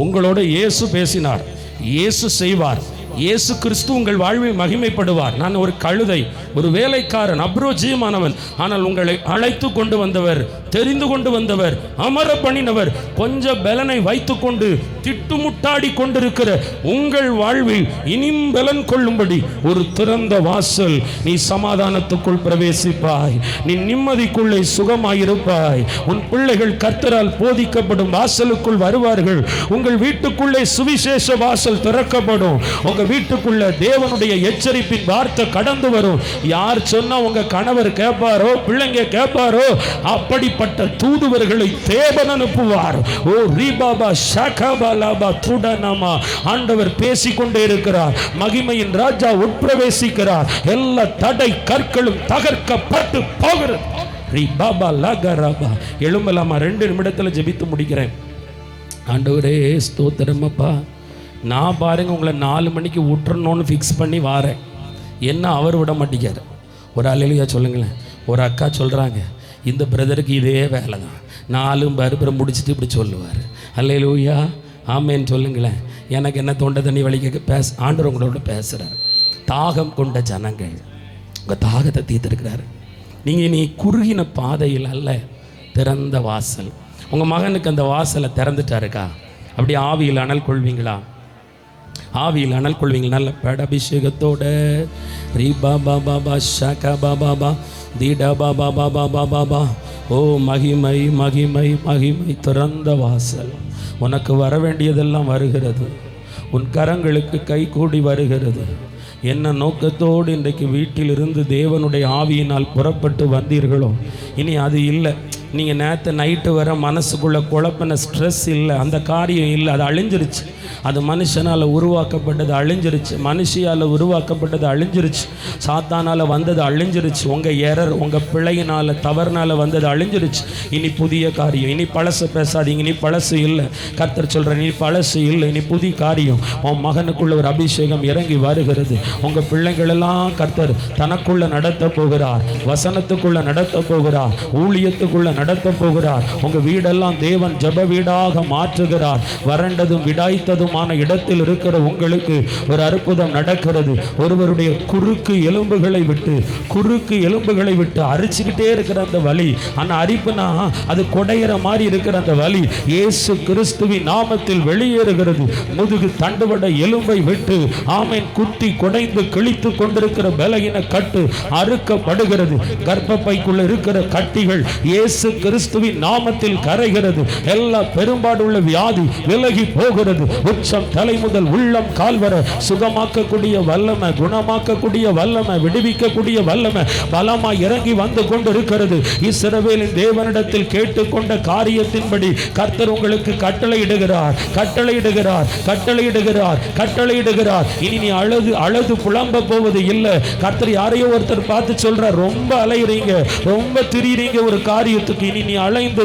உங்களோட இயேசு பேசினார், இயேசு செய்வார். இயேசு கிறிஸ்து உங்கள் வாழ்வில் மகிமைப்படுவார். நான் ஒரு கழுதை, ஒரு வேலைக்காரன், அப்ரோஜியமானவன். ஆனால் உங்களை அழைத்து கொண்டு வந்தவர், தெரிந்து கொண்டு வந்தவர், அமர பண்ணினவர், கொஞ்சம் பலனை வைத்து கொண்டு திட்டுமுட்டாடி கொண்டிருக்கிற உங்கள் வாழ்வில் இனிம் பலன் கொள்ளும்படி ஒரு திறந்த வாசல். நீ சமாதானத்துக்குள் பிரவேசிப்பாய், நீ நிம்மதிக்குள்ளே சுகமாயிருப்பாய். உன் பிள்ளைகள் கர்த்தரால் போதிக்கப்படும் வாசலுக்குள் வருவார்கள். உங்கள் வீட்டுக்குள்ளே சுவிசேஷ வாசல் திறக்கப்படும். உங்க வீட்டுக்குள்ள தேவனுடைய எச்சரிப்பின் வார்த்தை கடந்து வரும். யார் சொன்னா உங்க கணவர் கேட்பாரோ, பிள்ளைங்க கேட்பாரோ, அப்படிப்பட்ட தூதுவர்களை தேவன் அனுப்புவார். ஓ ரீபாபா ஷகபாலாபா துடனமா, ஆண்டவர் பேசிக்கொண்டே இருக்கிறார். மகிமையின் ராஜா உட்பிரவேசிக்கிறார். எல்லா தடை கற்களும் தகர்க்கப்பட்டு போகிறது. ரீபாபா லகரபா. எழும்பலாமா? 2 நிமிடத்தில் ஜெபித்து முடிக்கிறேன். ஆண்டவரே ஸ்தோத்திரமப்பா, நான் பாருங்க உங்களை 4 மணிக்கு விட்டுறணும்னு ஃபிக்ஸ் பண்ணி வாரேன், என்ன அவர் விட மாட்டேங்கார். ஒரு அல்லேலூயா சொல்லுங்களேன். ஒரு அக்கா சொல்கிறாங்க, இந்த பிரதருக்கு இதே வேலை தான், 4 பருபரை முடிச்சுட்டு இப்படி சொல்லுவார். அல்லேலூயா ஆமேன்னு சொல்லுங்களேன். எனக்கு என்ன தொண்டை தண்ணி வலிக்க ஆண்டவர் உங்களோட பேசுகிறார். தாகம் கொண்ட ஜனங்கள் உங்கள் தாகத்தை தீர்த்திருக்கிறார். நீங்கள் நீ குறுகின பாதையில் அல்ல, திறந்த வாசல். உங்கள் மகனுக்கு அந்த வாசலை திறந்துட்டாருக்கா? அப்படி ஆவியில் அனல் கொள்வீங்களா? ஆவியில் அனல் கொள்வீங்களா? நல்ல படாபிஷேகத்தோட ரீபா பாபா பா ஷகா பாபா பா தீடா பாபா பாபா பாபா பா. ஓ மகிமை மகிமை மகிமை. திறந்த வாசல். உனக்கு வர வேண்டியதெல்லாம் வருகிறது. உன் கரங்களுக்கு கை கூடி வருகிறது. என்ன நோக்கத்தோடு இன்றைக்கு வீட்டிலிருந்து தேவனுடைய ஆவியினால் புறப்பட்டு வந்தீர்களோ, இனி அது இல்லை. நீங்கள் நேற்று நைட்டு வர மனசுக்குள்ளே குழப்பின ஸ்ட்ரெஸ் இல்லை, அந்த காரியம் இல்லை, அது அழிஞ்சிருச்சு. அது மனுஷனால் உருவாக்கப்பட்டது அழிஞ்சிருச்சு, மனுஷியால் உருவாக்கப்பட்டது அழிஞ்சிருச்சு, சாத்தானால் வந்தது அழிஞ்சிருச்சு, உங்கள் எரர் உங்கள் பிள்ளையினால் தவறுனால் வந்தது அழிஞ்சிருச்சு. இனி புதிய காரியம். இனி பழசு பேசாதீங்க. இனி பழசு இல்லை. கர்த்தர் சொல்கிறேன், இனி பழசு இல்லை, இனி புதிய காரியம். உன் மகனுக்குள்ள ஒரு அபிஷேகம் இறங்கி வருகிறது. உங்கள் பிள்ளைங்களெல்லாம் கர்த்தர் தனக்குள்ள நடத்த போகிறார், வசனத்துக்குள்ள நடத்த போகிறார், ஊழியத்துக்குள்ள நடத்த போகிறார். உங்கள் வீடெல்லாம் தேவன் ஜப வீடாக மாற்றுகிறார். வறண்டதும் விடாய்த்ததுமான இடத்தில் இருக்கிற உங்களுக்கு ஒரு அற்புதம் நடக்கிறது. ஒருவருடைய குறுக்கு எலும்புகளை விட்டு அரிச்சுக்கிட்டே இருக்கிற அந்த வலி, அந்த அரிப்புனா அது கொடையிற மாதிரி இருக்கிற அந்த வலி இயேசு கிறிஸ்துவின் நாமத்தில் வெளியேறுகிறது. முதுகு தண்டுவட எலும்பை விட்டு ஆமேன் குத்தி குடைந்து கிழித்து கொண்டிருக்கிற பலகீன கட்டு அறுக்கப்படுகிறது. கர்ப்பப்பைக்குள்ள இருக்கிற கட்டிகள் இயேசு கிறிஸ்துவின் நாமத்தில் கரைகிறது. எல்லா பெரும்பாடுள்ள வியாதி விலகி போகிறது. உச்சம் தலை முதல் உள்ளம் கால் வர சுகமாக்கக்கூடிய வல்லமை, குணமாக்கக்கூடிய வல்லமை, விடுவிக்கக்கூடிய வல்லமை பலமாய் இறங்கி வந்து கொண்டிருக்கிறது. இஸ்ரவேலின் தேவனிடத்தில் கேட்டுக்கொண்ட காரியத்தின்படி கர்த்தர் உங்களுக்கு கட்டளையிடுகிறார். இனி நீ அழுது புலம்ப போவது இல்லை. கர்த்தர் யாரையோ ஒருத்தர் பார்த்து சொல்றார், ரொம்ப அலையுறீங்க, ரொம்ப திரியுறீங்க ஒரு காரியத்துக்கு. இனி நீ அலைந்து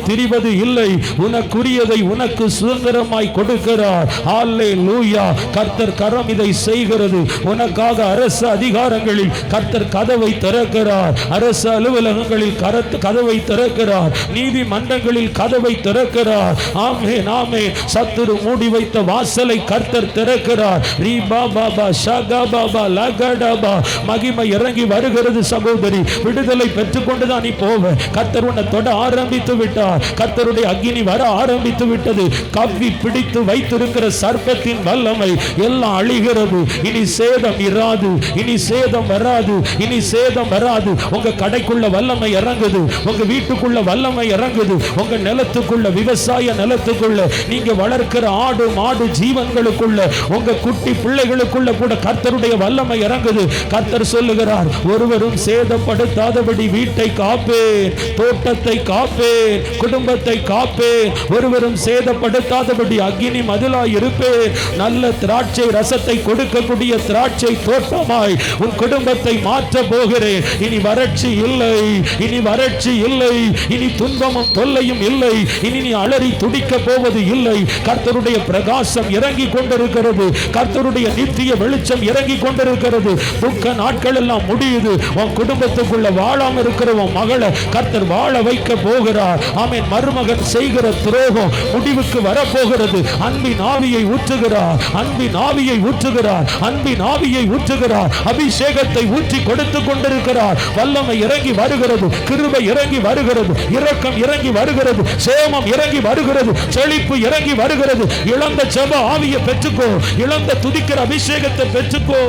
திரிவது இல்லை. உனக்குரியதை உனக்கு சுதந்திரமாய் கொடுக்கிறார். அல்லேலூயா. கர்த்தர் கரம் இதை செய்கிறது. உனக்காக அரசு அதிகாரங்களில் கர்த்தர் கதவை திறக்கிறார். அரசு அலுவலகங்களில் கதவை திறக்கிறார். நீதிமன்றங்களில் கதவை திறக்கிறார். ஆமென், ஆமென். சத்துரு மூடி வைத்த வாசலை கர்த்தர் திறக்கிறார். ரீபா பாபா ஷகா பாபா லகடபா. மகிமை இறங்கி வருகிறது சகோதரி. விடுதலை பெற்றுக்கொண்டுதான் நீ போவ. கர்த்தர் உன்னை தொட ஆரம்பித்து விட்டார். கர்த்தருடைய அக்கினி வர ஆரம்பித்து விட்டது. கவ்வி பிடித்து வைத்திருக்கிற சர்ப்பத்தின் வல்லமை எல்லாம் அழிகிறது. இனி சேதம் இராது, இனி சேதம் வராது, இனி சேதம் வராது. உங்க கடைக்குள்ள வல்லமை இறங்குது, உங்க வீட்டுக்குள்ள வல்லமை இறங்குது, உங்க நிலத்துக்குள்ள, விவசாய நிலத்துக்குள்ள, நீங்க வளர்க்கிற ஆடு மாடு ஜீவன்களுக்குள்ள, உங்க குட்டி பிள்ளைகளுக்குள்ள கூட கர்த்தருடைய வல்லமை இறங்குது. கர்த்தர் சொல்லுகிறார், ஒருவரும் சேதப்படுத்தாதபடி வீட்டை காப்பேன், தோட்டத்தை காப்பேன், குடும்பத்தை காப்பேன். ஒருவரும் சேதப்படுத்தாதபடி அக்கினி மதிலாய் இருப்பேன். நல்ல திராட்சை ரசத்தை கொடுக்கக்கூடிய திராட்சை தோட்டமாய் உன் குடும்பத்தை மாற்ற போகிறேன். இனி வறட்சி இல்லை, இனி வறட்சி இல்லை, இனி துன்பமும் தொல்லையும் இல்லை, இனி நீ அலறி துடிக்க போவது இல்லை. கர்த்தருடைய பிரகாசம் இறங்கி கொண்டிருக்கிறது. கர்த்தருடைய நித்திய வெளிச்சம் இறங்கி கொண்டிருக்கிறது. துக்க நாட்கள் எல்லாம் முடியுது. உன் குடும்பத்துக்குள்ள வாழாம இருக்கிற உன் மகளை கர்த்தர் வாழ வைக்க போகிறார். ஆமென். மருமகன் செய்கிற துரோகம் முடிவுக்கு வரப்போகிறது. அன்பின் ஆவியை ஊற்றுகிறார், அன்பின் ஆவியை ஊற்றுகிறார், அன்பின் ஆவியை ஊற்றுகிறார். அபிஷேகத்தை ஊற்றி கொடுத்து கொண்டிருக்கிறார். வல்லமை இறங்கி வருகிறது, கிருபை இறங்கி வருகிறது, இரக்கம் இறங்கி வருகிறது, சேமம் இறங்கி வருகிறது, செழிப்பு இறங்கி வருகிறது. இழந்த ஜெப ஆவியை பெற்றுக்கோ, இழந்த துதிக்கிற அபிஷேகத்தை பெற்றுக்கோ,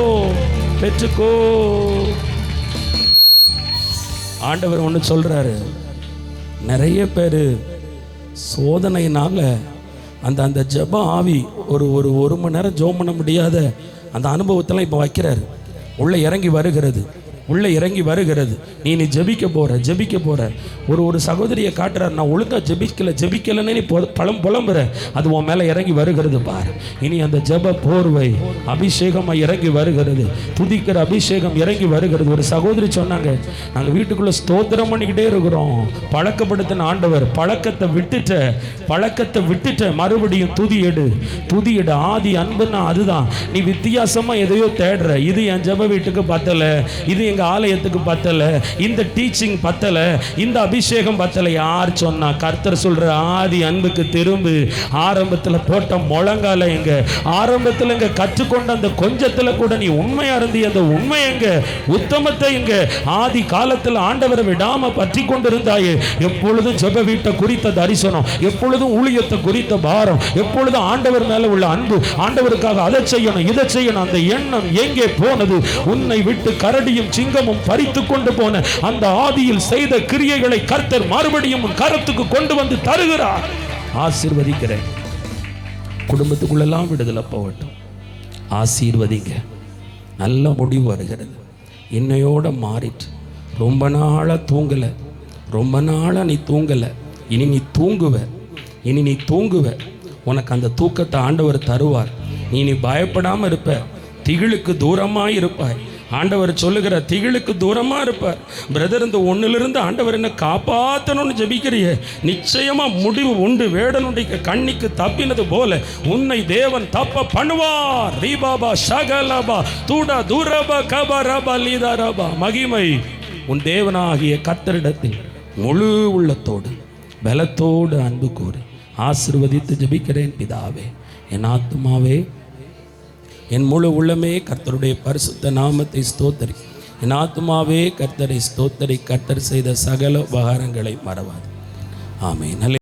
பெற்றுக்கோ. ஆண்டவர் ஒன்று சொல்றாரு, நிறைய பேர் சோதனையினால அந்த ஜெப ஆவி ஒரு மணி நேரம் ஜெபம் பண்ண முடியாத அந்த அனுபவத்தெல்லாம் இப்போ வைக்கிறாரு. உள்ள இறங்கி வருகிறது, உள்ள இறங்கி வருகிறது. நீ ஜெபிக்க போற. ஒரு சகோதரியை காட்டுறாரு, நான் ஒழுங்கா ஜெபிக்கலன்னு நீ புலம்புற, அது உன் மேல இறங்கி வருகிறது பார். இனி அந்த ஜெப போர்வை அபிஷேகமா இறங்கி வருகிறது, துதிக்கிற அபிஷேகம் இறங்கி வருகிறது. ஒரு சகோதரி சொன்னாங்க, நாங்க வீட்டுக்குள்ள ஸ்தோத்திரம் பண்ணிக்கிட்டே இருக்கிறோம். பழக்கப்படுத்தின ஆண்டவர் பழக்கத்தை விட்டுட்ட மறுபடியும் துதி எடு. ஆதி அன்புன்னா அதுதான். நீ வித்தியாசமா எதையோ தேடுற. இது என் ஜெப வீட்டுக்கு பத்தல, இது எங்க ஆலயத்துக்கு பத்தல, இந்த டீச்சிங் பத்தல, இந்த அபிஷேகம் பத்தல. யார் சொன்னா? கர்த்தர் சொல்ற, ஆதி அன்புக்கு திரும்பு. ஆரம்பத்துல போட்ட முழங்கால எங்க, ஆரம்பத்துல எங்க கற்றுக்கொண்ட அந்த கொஞ்சத்துல கூட நீ உண்மையா இருந்தி, அந்த உண்மை எங்க, உத்தமத்தை எங்க, ஆதி காலத்துல ஆண்டவரை விடாம பற்றி கொண்டிருந்தாயே. எப்பொழுதும் ஜெப வீட்டை குறித்த தரிசனம், எப்பொழுதும் ஊழியத்தை குறித்த பாரம், எப்பொழுதும் ஆண்டவர் மேல உள்ள அன்பு, ஆண்டவருக்காக அதை செய்யணும் இதை செய்யணும், அந்த எண்ணம் எங்கே போனது? உன்னை விட்டு கரடியும் சிங்கமும் பறித்து கொண்டு போன அந்த ஆதியில் செய்த கிரியைகளை கர்த்தர் மறுபடியும் உன் கரத்துக்கு கொண்டு வந்து தருகிறார். ஆசீர்வதிக்கிறேன். குடும்பத்துக்குள்ளெல்லாம் விடுதலை போகட்டும். ஆசீர்வதிங்க. நல்ல முடிவு வருகிறது. இன்னையோட மாறிட்டு ரொம்ப நாளா தூங்கல, ரொம்ப நாளா நீ தூங்கல. இனி நீ தூங்குவ. உனக்கு அந்த தூக்கத்தை ஆண்டவர் தருவார். நீ பயப்படாம இருப்ப, திகிலுக்கு தூரமாய் இருப்பாய். ஆண்டவர் சொல்லுகிற திகிலுக்கு தூரமா இருப்பார். பிரதர், இந்த ஒன்னிலிருந்து ஆண்டவர் என்ன காப்பாற்றணும்னு ஜெபிக்கிறிய, நிச்சயமா முடிவு உண்டு. வேடனுடைய கண்ணிக்கு தப்பினது போல உன்னை தேவன் தப்ப பண்ணுவார். ரீபாபா ஷகலபா தூடா தூரபா கபரபா லீதாரபா. மகிமை உன் தேவனாகிய கர்த்தரிடத்தில் முழு உள்ளத்தோடு பலத்தோடு அன்பு கூறி ஆசீர்வதித்து ஜெபிக்கிறேன் பிதாவே. என் ஆத்துமாவே, என் முழு உள்ளமே கர்த்தருடைய பரிசுத்த நாமத்தை ஸ்தோத்தரி. என் ஆத்துமாவே கர்த்தரை ஸ்தோத்தரி. கர்த்தர் செய்த சகல உபகாரங்களை மறவாது. ஆமென்.